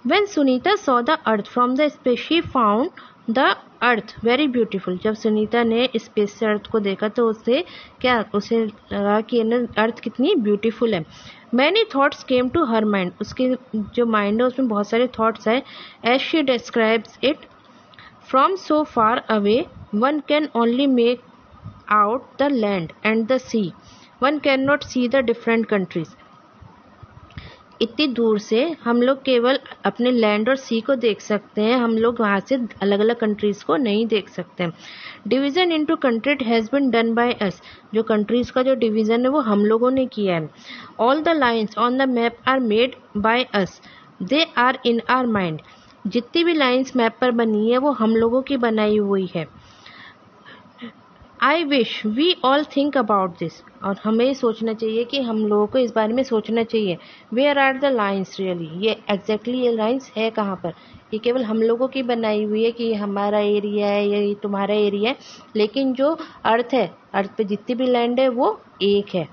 When Sunita saw the earth from the space, she found the earth very beautiful. जब सुनीता ने स्पेस से अर्थ को देखा तो उसे लगा कि अर्थ कितनी ब्यूटीफुल है। Many thoughts came to her mind. उसके जो माइंड है उसमें बहुत सारे थॉट्स आए। As she describes it, from so far away, one can only make out the land and the sea. One cannot see the different countries. इतनी दूर से हम लोग केवल अपने लैंड और सी को देख सकते हैं, हम लोग वहाँ से अलग अलग कंट्रीज को नहीं देख सकते। Division into country has been done by us. जो कंट्रीज का जो डिवीजन है वो हम लोगों ने किया है। All the lines on the map are made by us, they are in our mind. जितनी भी लाइन्स मैप पर बनी है वो हम लोगों की बनाई हुई है। I wish we all think about this. और हमें सोचना चाहिए कि हम लोगों को इस बारे में सोचना चाहिए। Where are the lines really? ये एग्जैक्टली ये लाइन्स है कहाँ पर? ये केवल हम लोगों की बनाई हुई है कि ये हमारा एरिया है, ये तुम्हारा एरिया है, लेकिन जो अर्थ है, अर्थ पे जितनी भी लैंड है वो एक है।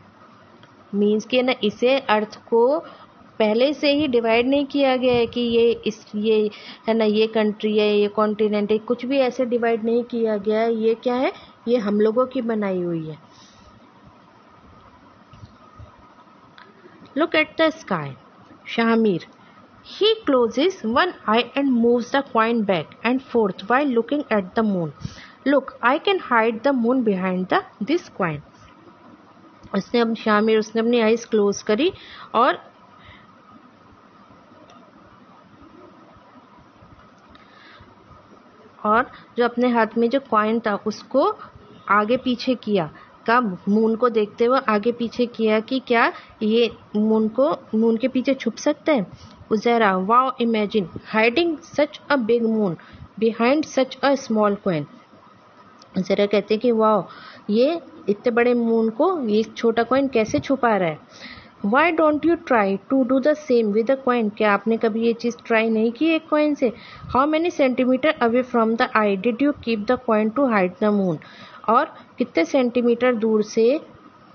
मीन्स कि ना इसे अर्थ को पहले से ही डिवाइड नहीं किया गया है कि ये है ना, ये कंट्री है, ये कॉन्टिनेंट है, कुछ भी ऐसे डिवाइड नहीं किया गया है। ये क्या है? ये हम लोगों की बनाई हुई है। Look at the sky. Shahmeer, he closes one eye and moves the coin back and forth while looking at the moon. Look, I can hide the moon behind this coin. उसने अपनी आईज क्लोज करी और जो अपने हाथ में जो coin था उसको आगे पीछे किया। कब? मून को देखते हुए आगे पीछे किया कि क्या ये मून के पीछे छुप सकते हैं। Uzaira, wow, imagine hiding such a big moon behind such a small coin. Uzaira कहते हैं कि वाओ, ये इतने बड़े मून को ये छोटा कॉइन कैसे छुपा रहा है। Why don't you try to do the same with a coin? क्या आपने कभी ये चीज़ ट्राई नहीं की एक कॉइन से? How many centimeter away from the eye did you keep the coin to hide the moon? और कितने सेंटीमीटर दूर से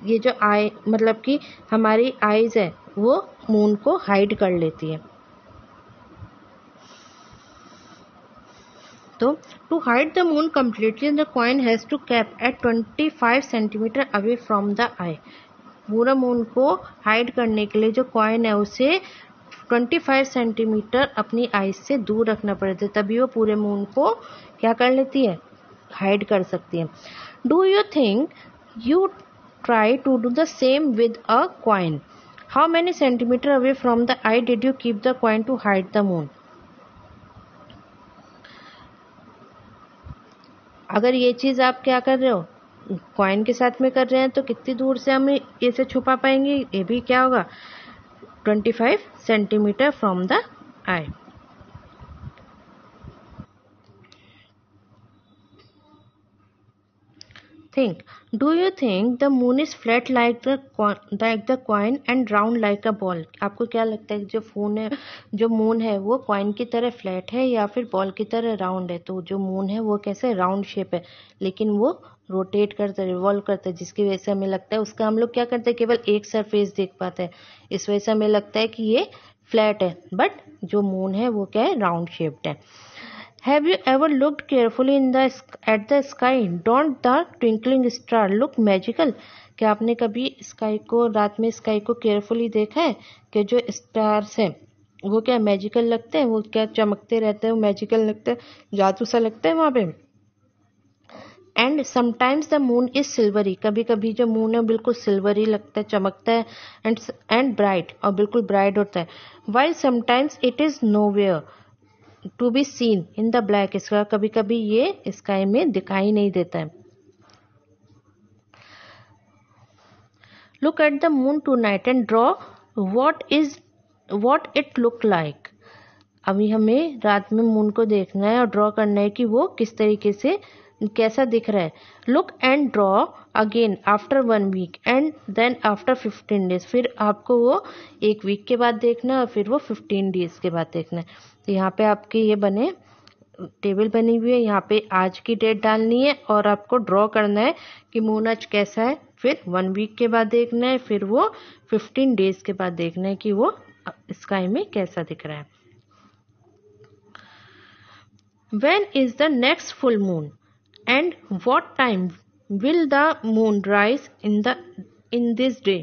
ये जो आई मतलब कि हमारी आईज है वो मून को हाइड कर लेती है। तो to hide the moon completely the coin has to keep at 25 centimetre away from the eye. पूरा मून को हाइड करने के लिए जो कॉइन है उसे 25 सेंटीमीटर अपनी आईज से दूर रखना पड़ता है, तभी वो पूरे मून को क्या कर लेती है? हाइड कर सकती है। Do you think you try to do the same with a coin? How many centimetres away from the eye did you keep the coin to hide the moon? अगर ये चीज़ आप क्या कर रहे हो, कॉइन के साथ में कर रहे हैं, तो कितनी दूर से हम इसे छुपा पाएंगे? ये भी क्या होगा? 25 centimetre from the I. Think. Do you think the moon is flat like the coin and round like a ball? आपको क्या लगता है जो मून है वो कॉइन की तरह फ्लैट है या फिर बॉल की तरह राउंड है? तो जो मून है वो कैसे राउंड शेप है, लेकिन वो रोटेट करता है, रिवॉल्व करता है, जिसकी वजह से हमें लगता है उसका हम लोग क्या करते हैं, केवल एक सरफेस देख पाते हैं, इस वजह से हमें लगता है कि ये फ्लैट है, बट जो मून है वो क्या है? राउंड शेप्ड है। Have you ever looked carefully at the sky? Don't the twinkling star look magical? क्या आपने कभी रात में स्काई को केयरफुली देखा है कि जो स्टार्स हैं वो क्या मैजिकल लगते हैं? वो क्या चमकते रहते हैं, वो मैजिकल लगते हैं, जादू सा लगता है वहाँ पे। And sometimes the moon is silvery, कभी कभी जो मून है बिल्कुल सिल्वरी लगता है, चमकता है, एंड ब्राइट, और बिल्कुल ब्राइट होता है। While sometimes it is nowhere to be seen in the black sky, कभी कभी ये स्काई में दिखाई नहीं देता है। Look at the moon tonight and draw what it look like. अभी हमें रात में मून को देखना है और ड्रॉ करना है कि वो किस तरीके से कैसा दिख रहा है। Look and draw again after 1 week and then after 15 days. फिर आपको वो 1 वीक के बाद देखना है और फिर वो 15 डेज के बाद देखना है। तो यहाँ पे आपके ये बने टेबल बनी हुई है, यहाँ पे आज की डेट डालनी है और आपको ड्रॉ करना है कि मून आज कैसा है। फिर 1 वीक के बाद देखना है, फिर वो 15 डेज के बाद देखना है कि वो स्काई में कैसा दिख रहा है। When is the next full moon and what time will the moon rise in this day?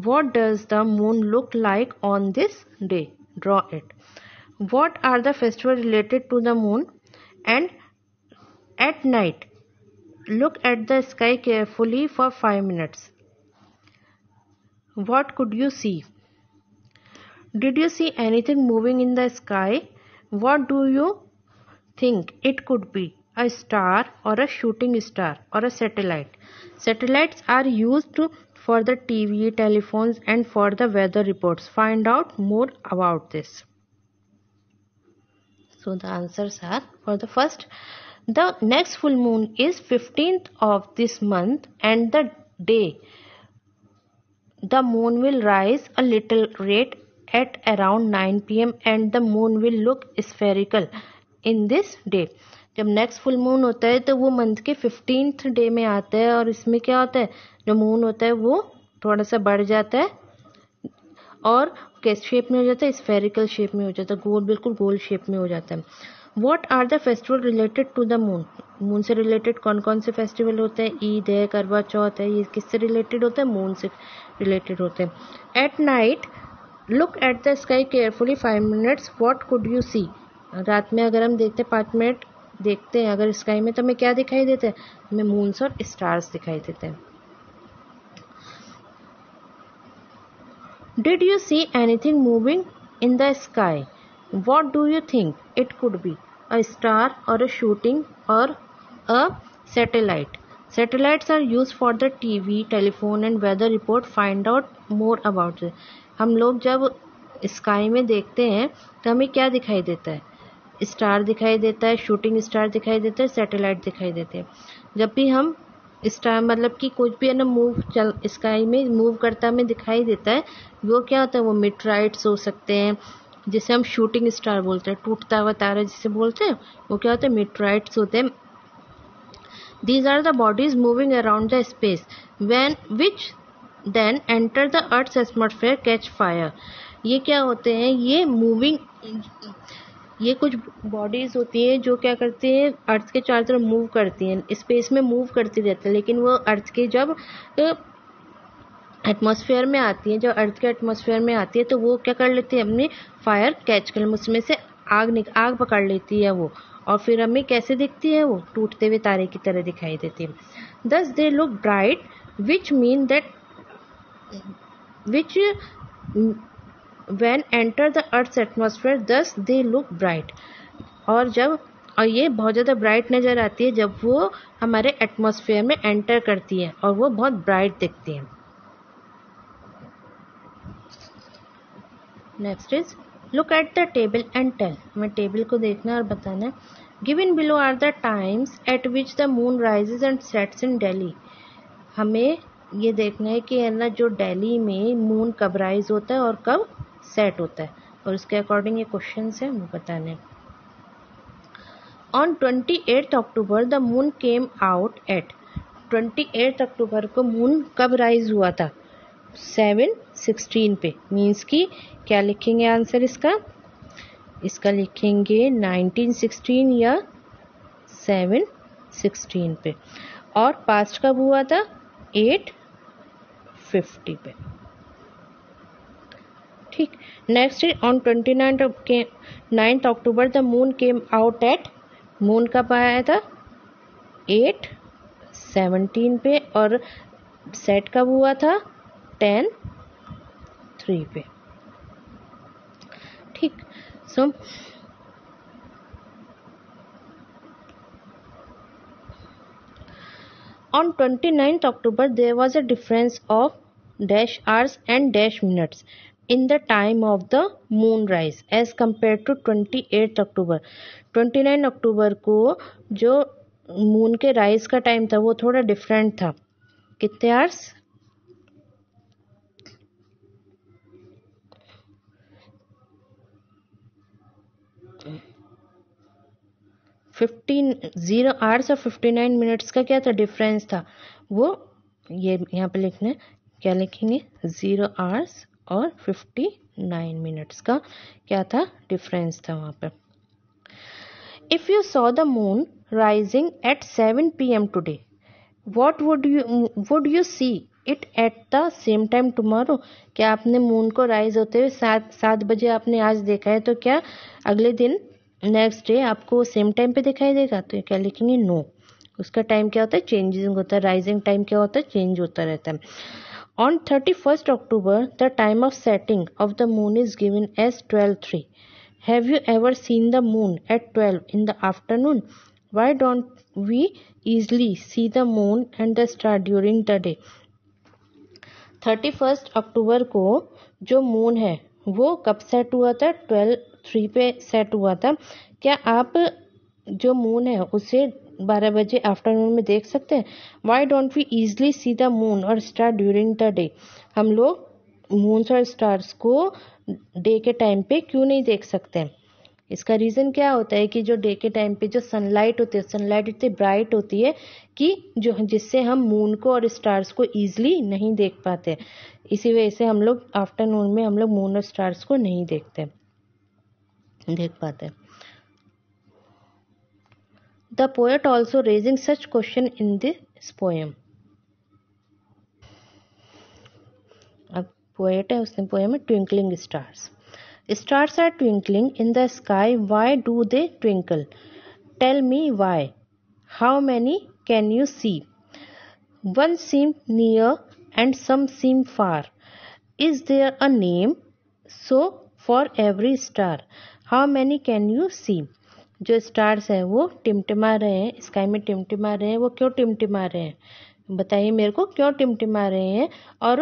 What does the moon look like on this day? Draw it. What are the festivals related to the moon? And at night, look at the sky carefully for 5 minutes. What could you see? Did you see anything moving in the sky? What do you think it could be? A star or a shooting star or a satellite? Satellites are used for the TV, telephones and for the weather reports. Find out more about this. So the answers are, for the first, the next full moon is 15th of this month and the day the moon will rise a little rate at around 9 p.m. and the moon will look spherical in this day. जब next full moon होता है तो वो month के 15th day में आता है और इसमें क्या होता है, जो मून होता है वो थोड़ा सा बढ़ जाता है और किस शेप में हो जाता है, स्फेरिकल शेप में हो जाता है, गोल, बिल्कुल गोल शेप में हो जाता है। What are the festival related to the moon? Moon से रिलेटेड कौन कौन से फेस्टिवल होते हैं? ईद है, करवा चौथ है, ये किससे रिलेटेड होता है? मून से रिलेटेड होते हैं। At night look at the sky carefully 5 minutes, what could you see? रात में अगर हम देखते हैं 5 मिनट देखते हैं अगर स्काई में, तो हमें क्या दिखाई देता है? हमें मून्स और स्टार्स दिखाई देते हैं। Did you see anything moving in the sky? What do you think it could be? A star और अ शूटिंग और a satellite? Satellites are used for the TV, telephone and weather report. Find out more about it. हम लोग जब sky में देखते हैं तो हमें क्या दिखाई देता है? स्टार दिखाई देता है, शूटिंग स्टार दिखाई देता है, सैटेलाइट दिखाई देते हैं। जब भी हम स्टार मतलब कि कुछ भी है ना स्काई में मूव करता हमें दिखाई देता है, वो क्या होता है? वो मीटराइट्स हो सकते हैं जिसे हम शूटिंग स्टार बोलते हैं, टूटता हुआ तारा जिसे बोलते हैं, वो क्या होता है? मीटराइट्स होते हैं। These are the bodies moving around the space which then enter the Earth's atmosphere, catch fire. ये क्या होते हैं? ये कुछ बॉडीज होती हैं जो क्या करती हैं? अर्थ के चारों तरफ मूव करती हैं, स्पेस में मूव करती रहती है, लेकिन वो अर्थ के जब एटमॉस्फेयर में आती है, जब अर्थ के एटमॉस्फेयर में आती है तो वो क्या कर लेती है? अपने फायर कैच कर, उसमें से आग पकड़ लेती है वो, और फिर हमें कैसे दिखती है? वो टूटते हुए तारे की तरह दिखाई देती है। Thus they look bright, which mean that which when enter the Earth's atmosphere, thus they look bright. और ये बहुत ज़्यादा ब्राइट नज़र आती है जब वो हमारे एटमॉस्फेयर में एंटर करती है और वो बहुत ब्राइट दिखती है। Next is look at the table and tell. हमें टेबल को देखना और बताना है। Given below are the times at which the moon rises and sets in Delhi. हमें ये देखना है कि है ना जो दिल्ली में मून कब राइज होता है और कब सेट होता है, और उसके अकॉर्डिंग ये क्वेश्चन है वो बताने हैं। On 28 October the moon came out at. 28 अक्टूबर को मून कब राइज हुआ था? 7:16 पे। मीन्स की क्या लिखेंगे आंसर इसका लिखेंगे 1916 या 7:16 पे। और पास्ट कब हुआ था? 8:50 पे। ठीक। Next on 9th October the moon came out at. Moon कब आया था? 8:17 पे। और सेट कब हुआ था? 10:03 पे। ठीक। सो on 29th October there was a difference of dash hours and dash minutes. in the time of the moon rise as compared to 28 अक्टूबर. 29 अक्टूबर को जो मून के राइज का टाइम था वो थोड़ा डिफरेंट था. कितने आवर्स? 0 आवर्स और 59 मिनट्स का क्या था डिफरेंस था. वो ये यहाँ पे लिखना है. क्या लिखेंगे? 0 आवर्स और 59 मिनट्स का क्या था डिफरेंस था वहाँ पर. If you saw the moon rising at 7 PM today, what would you see it at the same time tomorrow. क्या आपने मून को राइज होते हुए 7 बजे आपने आज देखा है, तो क्या अगले दिन नेक्स्ट डे आपको सेम टाइम पे दिखाई देगा? तो क्या लिखेंगे? नो. उसका टाइम क्या होता है? चेंजिंग होता है. राइजिंग टाइम क्या होता है? चेंज होता रहता है. On 31st October, the time of setting of the moon is given as 12:03. Have you ever seen the moon at 12 in the afternoon? Why don't we easily see the moon and the star during the day? 31st अक्टूबर को जो moon है वो कब set हुआ था? 12:03 पे set हुआ था. क्या आप जो मून है उसे 12 बजे आफ्टरनून में देख सकते हैं? Why don't we easily see the moon और स्टार ड्यूरिंग द डे. हम लोग मून्स और स्टार्स को डे के टाइम पे क्यों नहीं देख सकते? इसका रीज़न क्या होता है कि जो डे के टाइम पे जो सनलाइट होती है, सनलाइट इतनी ब्राइट होती है कि जो जिससे हम मून को और स्टार्स को ईजिली नहीं देख पाते. इसी वजह से हम लोग आफ्टरनून में हम लोग मून और स्टार्स को नहीं देख पाते. The poet also raising such question in this poem. अब पोएट है, उसने पोएम में twinkling stars. Stars are twinkling in the sky. Why do they twinkle? Tell me why. How many can you see? One seem near and some seem far. Is there a name so for every star? How many can you see? जो stars हैं वो टिमटिमा रहे हैं, sky में टिमटिमा रहे हैं. वो क्यों टिमटिमा रहे हैं? बताइए मेरे को, क्यों टिमटिमा रहे हैं और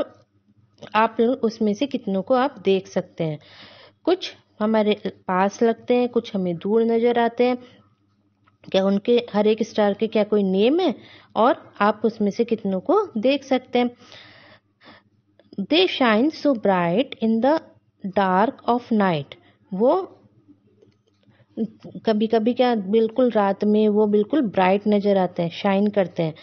आप लोग उसमें से कितनों को आप देख सकते हैं? कुछ हमारे पास लगते हैं, कुछ हमें दूर नज़र आते हैं. क्या उनके हर एक स्टार के क्या कोई नेम है और आप उसमें से कितनों को देख सकते हैं? They shine so bright in the dark of night. वो कभी कभी क्या बिल्कुल रात में वो बिल्कुल ब्राइट नज़र आते हैं, शाइन करते हैं.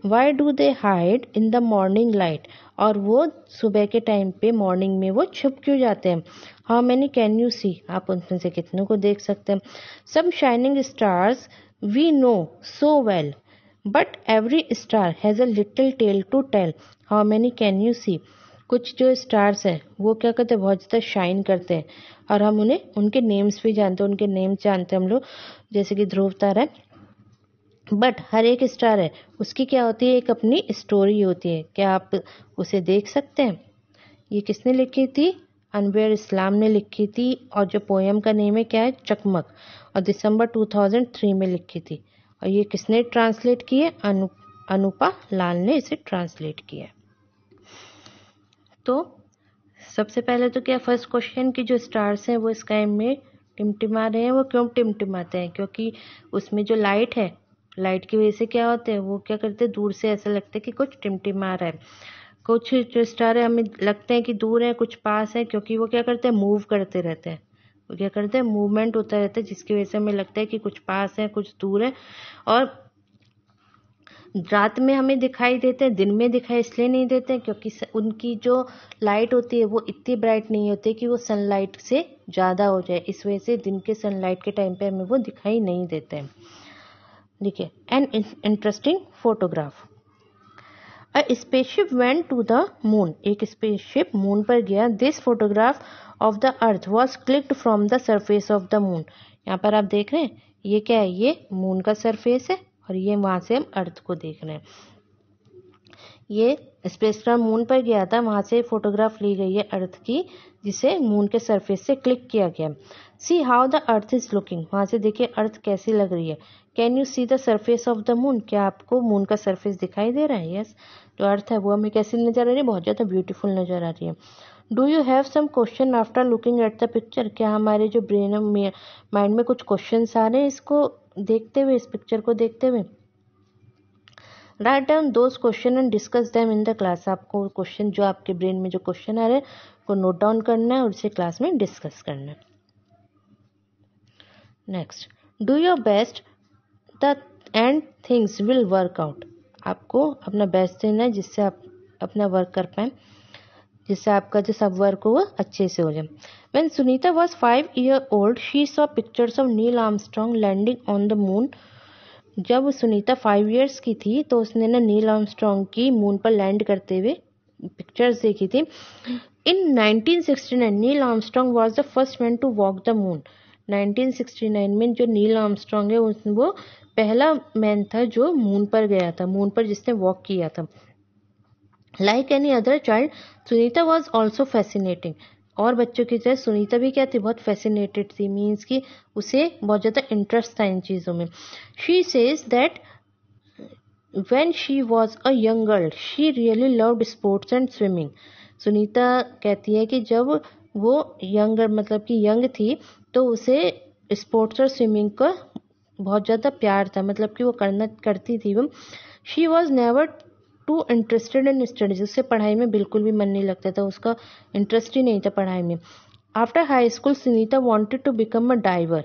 Why do they hide in the morning light. और वो सुबह के टाइम पे मॉर्निंग में वो छुप क्यों जाते हैं? How many can you see. आप उनमें से कितनों को देख सकते हैं? Some shining stars we know so well but every star has a little tale to tell. How many can you see. कुछ जो स्टार्स हैं वो क्या करते हैं? बहुत ज़्यादा शाइन करते हैं और हम उन्हें उनके नेम्स भी जानते हैं. उनके नेम्स जानते हैं हम लोग, जैसे कि ध्रुव तारा है. बट हर एक स्टार है उसकी क्या होती है? एक अपनी स्टोरी होती है. क्या आप उसे देख सकते हैं? ये किसने लिखी थी? अनवर इस्लाम ने लिखी थी. और जो पोएम का नेम है क्या है? चकमक. और दिसंबर 2003 में लिखी थी. और ये किसने ट्रांसलेट की है? अनुपा लाल ने इसे ट्रांसलेट किया है. तो सबसे पहले तो क्या फर्स्ट क्वेश्चन की जो स्टार्स हैं वो स्काई में टिमटिमा रहे हैं. वो क्यों टिमटिमाते हैं? क्योंकि उसमें जो लाइट है, लाइट की वजह से क्या होते हैं? वो क्या करते हैं? दूर से ऐसा लगता है कि कुछ टिमटिमा रहा है. कुछ जो स्टार है हमें लगते हैं कि दूर है, कुछ पास है, क्योंकि वो क्या करते हैं? मूव करते रहते हैं. वो क्या करते हैं? मूवमेंट होता रहता है, जिसकी वजह से हमें लगता है कि कुछ पास है, कुछ दूर है. और रात में हमें दिखाई देते हैं, दिन में दिखाई इसलिए नहीं देते हैं क्योंकि उनकी जो लाइट होती है वो इतनी ब्राइट नहीं होती कि वो सनलाइट से ज़्यादा हो जाए. इस वजह से दिन के सनलाइट के टाइम पे हमें वो दिखाई नहीं देते हैं. देखिए, an interesting photograph. A spaceship went to the moon. एक स्पेसशिप मून पर गया. This photograph of the earth was clicked from the surface of the moon. यहाँ पर आप देख रहे हैं ये क्या है? ये मून का सरफेस है और ये वहाँ से हम अर्थ को देख रहे हैं. ये स्पेसक्राफ्ट मून पर गया था, वहाँ से फोटोग्राफ ली गई है अर्थ की, जिसे मून के सरफेस से क्लिक किया गया. See how the earth is looking. वहाँ से देखिए अर्थ कैसी लग रही है. Can you see the surface of the moon. क्या आपको मून का सरफेस दिखाई दे रहा है? यस. जो अर्थ है वो हमें कैसी नजर आ रही है? बहुत ज़्यादा ब्यूटीफुल नजर आ रही है. Do you have some question after looking at the picture? क्या हमारे जो ब्रेन में माइंड में कुछ क्वेश्चंस आ रहे हैं इसको देखते हुए, इस पिक्चर को देखते हुए? Write down those question and discuss them in the class. आपको क्वेश्चन, जो आपके ब्रेन में जो क्वेश्चन आ रहे हैं को नोट डाउन करना है और उसे क्लास में डिस्कस करना है। Next, do your best the end things will work out. आपको अपना बेस्ट देना है जिससे आप अपना वर्क कर पाए, जिससे आपका जो सब वर्क हो वो अच्छे से हो जाए। When Sunita was 5 years old, she saw pictures of Neil Armstrong landing on the moon. जब सुनीता 5 years की थी तो उसने ना नील आर्मस्ट्रॉन्ग की मून पर लैंड करते हुए पिक्चर्स देखी थी। In 1969, Neil Armstrong was the first man to walk the moon. 1969 में जो नील आर्मस्ट्रॉन्ग है वो पहला मैन था जो मून पर गया था, मून पर जिसने वॉक किया था। Like any other child, Sunita was also fascinating. और बच्चों की तरह सुनीता भी क्या थी, बहुत फैसिनेटेड थी, मीन्स कि उसे बहुत ज़्यादा इंटरेस्ट था इन चीज़ों में। She says that when she was a young girl she really loved sports and swimming. Sunita कहती है कि जब वो यंग, मतलब कि यंग थी, तो उसे स्पोर्ट्स और स्विमिंग का बहुत ज़्यादा प्यार था, मतलब कि वो करती थी वो। She was never too interested in studies. उससे पढ़ाई में बिल्कुल भी मन नहीं लगता था, उसका इंटरेस्ट ही नहीं था पढ़ाई में। After high school Sunita wanted to become a diver.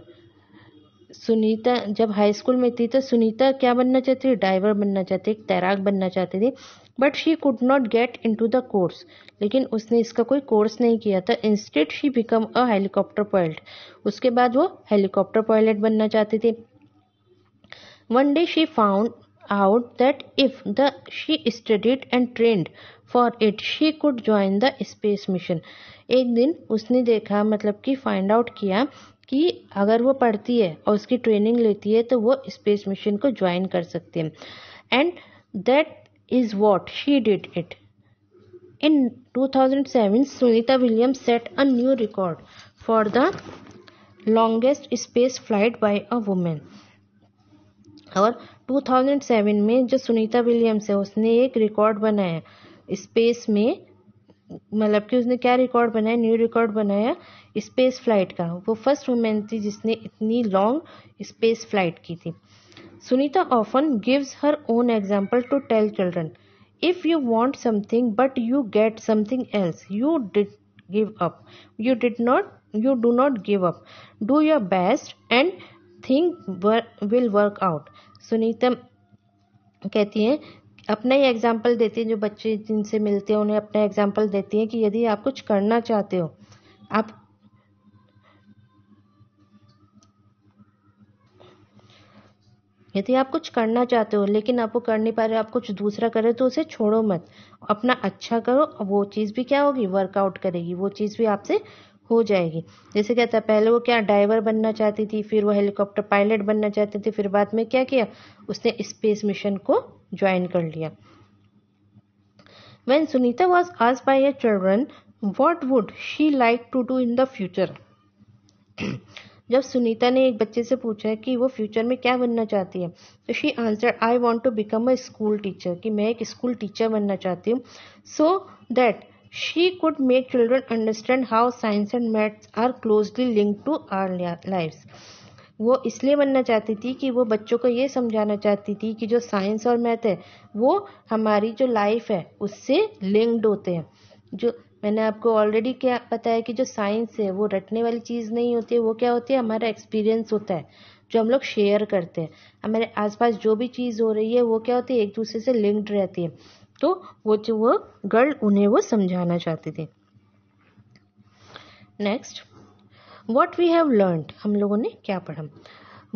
Sunita जब हाई स्कूल में थी तो सुनीता क्या बनना चाहती थी, डाइवर बनना चाहती थी, तैराक बनना चाहती थी। But she could not get into the course, लेकिन उसने इसका कोई कोर्स नहीं किया था। Instead she become a helicopter pilot. उसके बाद वो हेलीकॉप्टर पायलट बनना चाहती थी। One day she found out that if she studied and trained for it she could join the space mission. एक दिन उसने देखा, मतलब कि फाइंड आउट किया कि अगर वो पढ़ती है और उसकी ट्रेनिंग लेती है तो वो स्पेस मिशन को ज्वाइन कर सकती है। And that is what she did it. In 2007 Sunita Williams set a new record for the longest space flight by a women. और 2007 में जो सुनीता विलियम्स है उसने एक रिकॉर्ड बनाया स्पेस में, मतलब कि उसने क्या रिकॉर्ड बनाया, न्यू रिकॉर्ड बनाया स्पेस फ्लाइट का। वो फर्स्ट वुमेन थी जिसने इतनी लॉन्ग स्पेस फ्लाइट की थी। Sunita often gives her own example to tell children, if you want something but you get something else you did give up, you do not give up, do your best and think will work out. Sunita कहती हैं, अपना ही example देती है, जो बच्चे जिनसे मिलते हैं उन्हें अपना एग्जाम्पल देती है कि यदि आप कुछ करना चाहते हो, यदि आप कुछ करना चाहते हो लेकिन आप वो कर नहीं पा रहे, आप कुछ दूसरा करे तो उसे छोड़ो मत, अपना अच्छा करो, वो चीज़ भी क्या होगी, वर्कआउट करेगी, वो चीज़ भी आपसे हो जाएगी। जैसे कहता है, पहले वो क्या डाइवर बनना चाहती थी, फिर वो हेलीकॉप्टर पायलट बनना चाहती थी, फिर बाद में क्या किया, उसने स्पेस मिशन को ज्वाइन कर लिया। When Sunita was asked by her children what would she like to do in the future, जब सुनीता ने एक बच्चे से पूछा कि वो फ्यूचर में क्या बनना चाहती है, तो she answered, I want to become a school teacher, कि मैं एक स्कूल टीचर बनना चाहती हूँ, so that she could make children understand how science and maths are closely linked to our lifes. वो इसलिए बनना चाहती थी कि वो बच्चों को ये समझाना चाहती थी कि जो साइंस और मैथ है वो हमारी जो लाइफ है उससे लिंक्ड होते हैं। जो मैंने आपको ऑलरेडी क्या बताया कि जो साइंस है वो रटने वाली चीज़ नहीं होती है, वो क्या होती है, हमारा एक्सपीरियंस होता है जो हम लोग शेयर करते हैं। हमारे आसपास जो भी चीज़ हो रही है वो क्या होती है, एक दूसरे से लिंक्ड रहती है। तो वो गर्ल उन्हें वो समझाना चाहती थी। Next, What we have learned, हम लोगों ने क्या पढ़ा।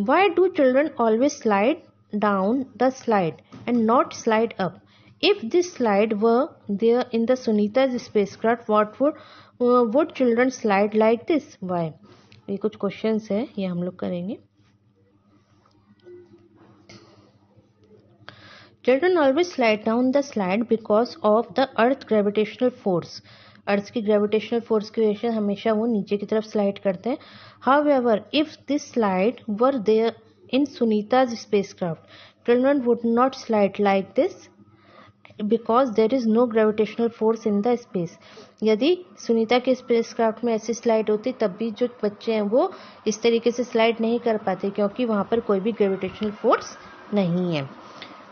Why do children always slide down the slide and not slide up? If this slide were there in the Sunita's spacecraft, what would children slide like this? Why? ये कुछ questions है, ये हम लोग करेंगे। Children always slide down the slide because of the Earth gravitational force. अर्थ की gravitational force की वजह से हमेशा वो नीचे की तरफ स्लाइड करते हैं। However if this slide were there in Sunita's spacecraft, children would not slide like this. Because there is no gravitational force in the space. यदि सुनीता के स्पेसक्राफ्ट में ऐसी स्लाइड होती तब भी जो बच्चे हैं वो इस तरीके से स्लाइड नहीं कर पाते, क्योंकि वहां पर कोई भी ग्रेविटेशनल फोर्स नहीं है।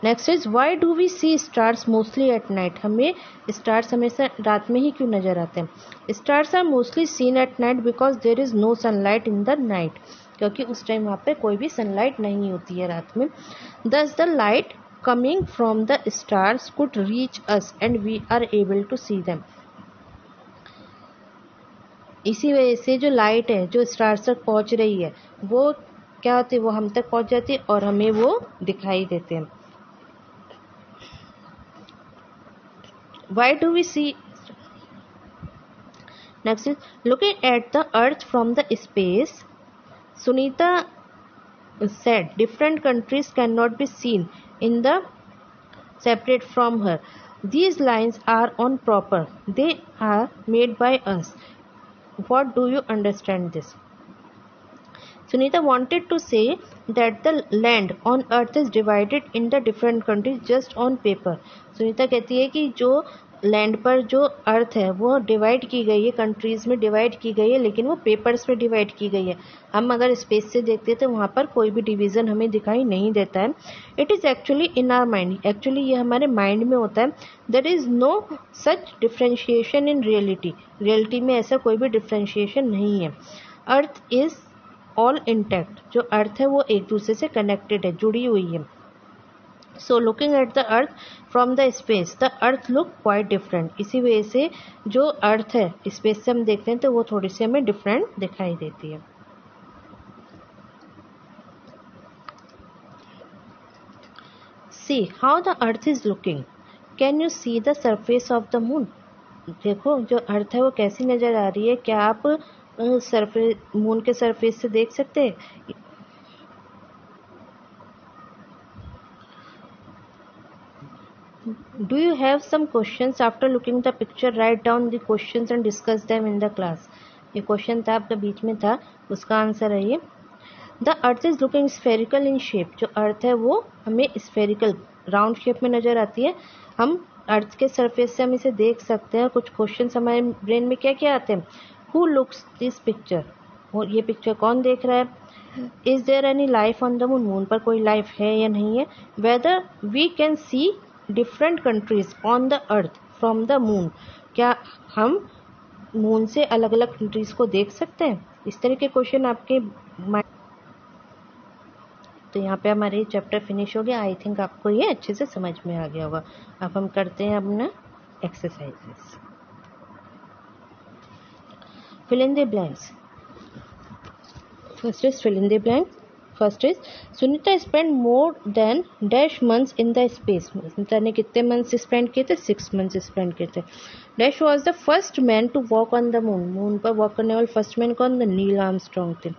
Next is why do we see stars mostly at night. हमें स्टार्स हमेशा रात में ही क्यों नजर आते हैं। Stars are mostly seen at night because there is no sunlight in the night, क्योंकि उस टाइम वहाँ पे कोई भी सनलाइट नहीं होती है रात में। दस the light coming from the stars could reach us and we are able to see them। इसी वजह से जो लाइट है जो स्टार्स तक पहुंच रही है वो क्या होती है, वो हम तक पहुंच जाती है और हमें वो दिखाई देते हैं। Why do we see? Next is looking at the earth from the space, Sunita said different countries cannot be seen in the separate from her. These lines are on proper. They are made by us. What do you understand this? Sunita wanted to say that the land on earth is divided in the different countries just on paper. Sunita कहती है कि जो land पर जो earth है वो divide की गई है, कंट्रीज में डिवाइड की गई है, लेकिन वो पेपर्स में डिवाइड की गई है। हम अगर स्पेस से देखते हैं तो वहाँ पर कोई भी डिवीजन हमें दिखाई नहीं देता है। It is actually in our mind, actually ये हमारे माइंड में होता है। There is no such differentiation in reality, reality में ऐसा कोई भी डिफ्रेंशिएशन नहीं है। अर्थ इज़ ऑल इंटैक्ट, जो अर्थ है वो एक दूसरे से कनेक्टेड है, जुड़ी हुई है। So looking at the earth from the space the earth look quite different. इसी वजह से जो अर्थ है स्पेस से हम देखते हैं तो वो थोड़ी सी हमें डिफरेंट दिखाई देती है। See how the earth is looking, can you see the surface of the moon. देखो जो अर्थ है वो कैसी नजर आ रही है, क्या आप सरफेस मून के सरफेस से देख सकते हैं। Do you have some questions after looking the picture? Write down the questions and discuss them in the class. ये क्वेश्चन था आपका बीच में था, उसका आंसर है ये। The earth is looking spherical in shape। जो अर्थ है वो हमें स्फेरिकल राउंड शेप में नजर आती है। हम अर्थ के सरफेस से हम इसे देख सकते हैं। कुछ क्वेश्चन हमारे ब्रेन में क्या क्या आते हैं। Who looks this picture? और ये पिक्चर कौन देख रहा है। Is there any life on the moon? Moon पर कोई लाइफ है या नहीं है। Whether we can see different countries on the earth from the moon, क्या हम मून से अलग अलग कंट्रीज को देख सकते हैं। इस तरह के क्वेश्चन आपके माइंड। तो यहाँ पे हमारे चैप्टर फिनिश हो गया। आई थिंक आपको ये अच्छे से समझ में आ गया होगा। अब हम करते हैं अपना exercises. Fill in the blanks. First is fill in the blank. First is Sunita spend more than dash months in the space. Sunita ने कितने मंथ्स स्पेंड किए थे, 6 मंथ्स स्पेंड किए थे। Dash was the first man to walk on the moon. Moon पर walk करने वाले first man कौन, द नील आर्मस्ट्रॉन्ग थे।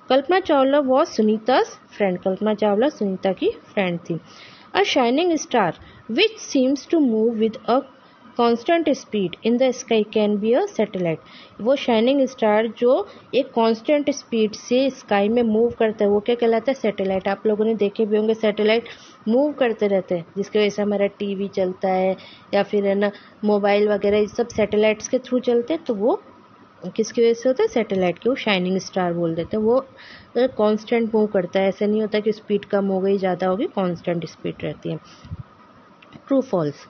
Kalpana Chawla was Sunita's friend. कल्पना चावला सुनीता की फ्रेंड थी। A shining star which seems to move with a constant speed in the sky can be a satellite. वो shining star जो एक कांस्टेंट स्पीड से स्काई में move करता है वो क्या कहलाता है, सैटेलाइट। आप लोगों ने देखे भी होंगे सैटेलाइट मूव करते रहते हैं, जिसकी वजह से हमारा टीवी चलता है या फिर है ना मोबाइल वगैरह, ये सब सैटेलाइट्स के थ्रू चलते हैं। तो वो किसकी वजह से होता है, सैटेलाइट के। वो शाइनिंग स्टार बोल देते हैं। वो कांस्टेंट मूव करता है, ऐसा नहीं होता कि स्पीड कम हो गई ज़्यादा होगी, कांस्टेंट स्पीड रहती है। True false.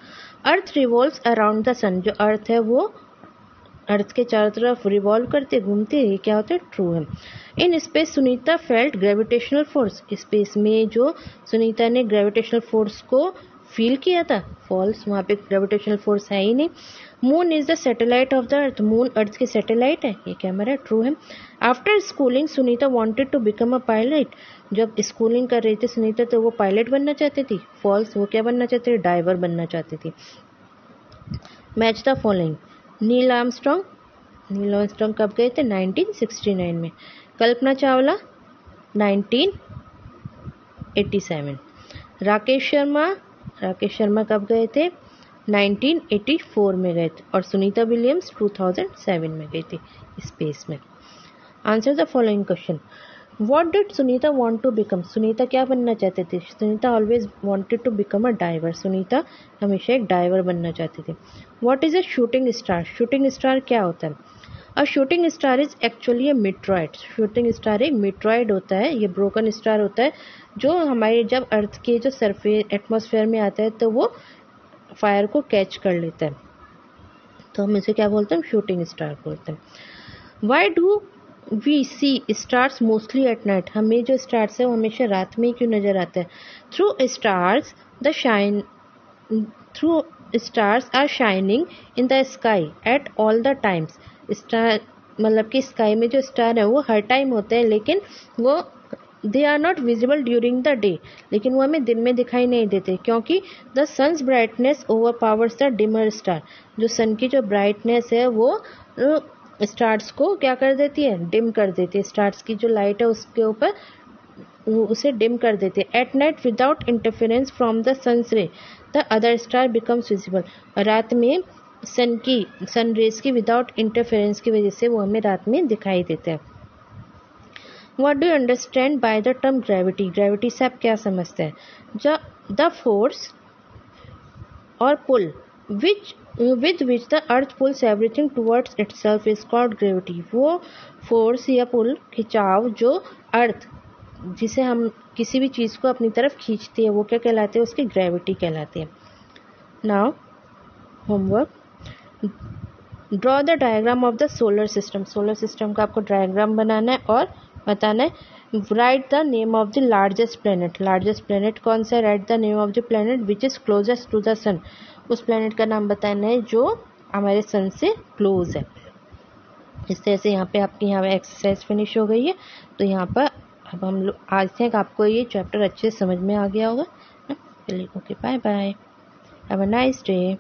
Earth revolves around the sun. जो अर्थ है वो अर्थ के चारों तरफ रिवॉल्व करते घूमते, ये क्या होता है, ट्रू है। इन space Sunita felt gravitational force. Space में जो सुनीता ने ग्रेविटेशनल फोर्स को फील किया था, फॉल्स। वहाँ पे ग्रेविटेशनल फोर्स है ही नहीं। Moon is the satellite of the earth. Moon earth की सैटेलाइट है, ये क्या हमारा ट्रू है। After schooling Sunita wanted to become a pilot. जब स्कूलिंग कर रही थी सुनीता तो वो पायलट बनना चाहती थी, फॉल्स। वो क्या बनना चाहती थी, डाइवर बनना चाहती थी। Match the following. Neil Armstrong, Neil Armstrong कब गए थे, 1969 में। कल्पना चावला 1987। राकेश शर्मा कब गए थे, 1984 में गए थे। और सुनीता विलियम्स 2007 में गई थी स्पेस में। Answer the following question. What did Sunita want to become, Sunita क्या बनना चाहते थे, Sunita always wanted to become a diver, Sunita हमेशा एक डाइवर बनना चाहती थी। What is a shooting star, shooting star क्या होता है, a shooting star is actually a meteoroid, shooting star एक मीट्रॉइड होता है, ये ब्रोकन स्टार होता है जो हमारे जब अर्थ के जो सरफेस एटमॉस्फेयर में आता है तो वो फायर को कैच कर लेता है, तो हम इसे क्या बोलते हैं, शूटिंग स्टार बोलते हैं। Why do we see stars mostly at night, हमें जो स्टार्स है वो हमेशा रात में ही क्यों नजर आता है, through stars the shine through stars are shining in the sky at all the times, star मतलब कि स्काई में जो स्टार है वो हर टाइम होते हैं, लेकिन वो they are not visible during the day, लेकिन वो हमें दिन में दिखाई नहीं देते क्योंकि the sun's brightness overpowers the dimmer star, जो सन की जो ब्राइटनेस है वो स्टार्स को क्या कर देती है, डिम कर देती है, स्टार्स की जो लाइट है उसके ऊपर उसे डिम कर देती है। At night without interference from the sun's ray the other star becomes visible, रात में सन रेज की विदाउट इंटरफेरेंस की वजह से वो हमें रात में दिखाई देते हैं। What do you understand by the term gravity, gravity से आप क्या समझते हैं, द फोर्स और पुल with which the earth pulls everything towards itself is called gravity, वो फोर्स या पुल खिंचाव जो अर्थ जिसे हम किसी भी चीज़ को अपनी तरफ खींचती है वो क्या कहलाते हैं, उसकी ग्रेविटी कहलाती है। Now homework, draw the diagram of the solar system, solar system का आपको डायग्राम बनाना है और बताना है। Write the name of the largest planet, largest planet कौन सा है, write the name of the planet which is closest to the sun, उस प्लेनेट का नाम बताना है जो हमारे सन से क्लोज है। इस तरह से यहाँ पे आपकी यहाँ एक्सरसाइज फिनिश हो गई है, तो यहाँ पर अब हम लोग आज तक आपको ये चैप्टर अच्छे से समझ में आ गया होगा। Okay bye bye, have a nice day.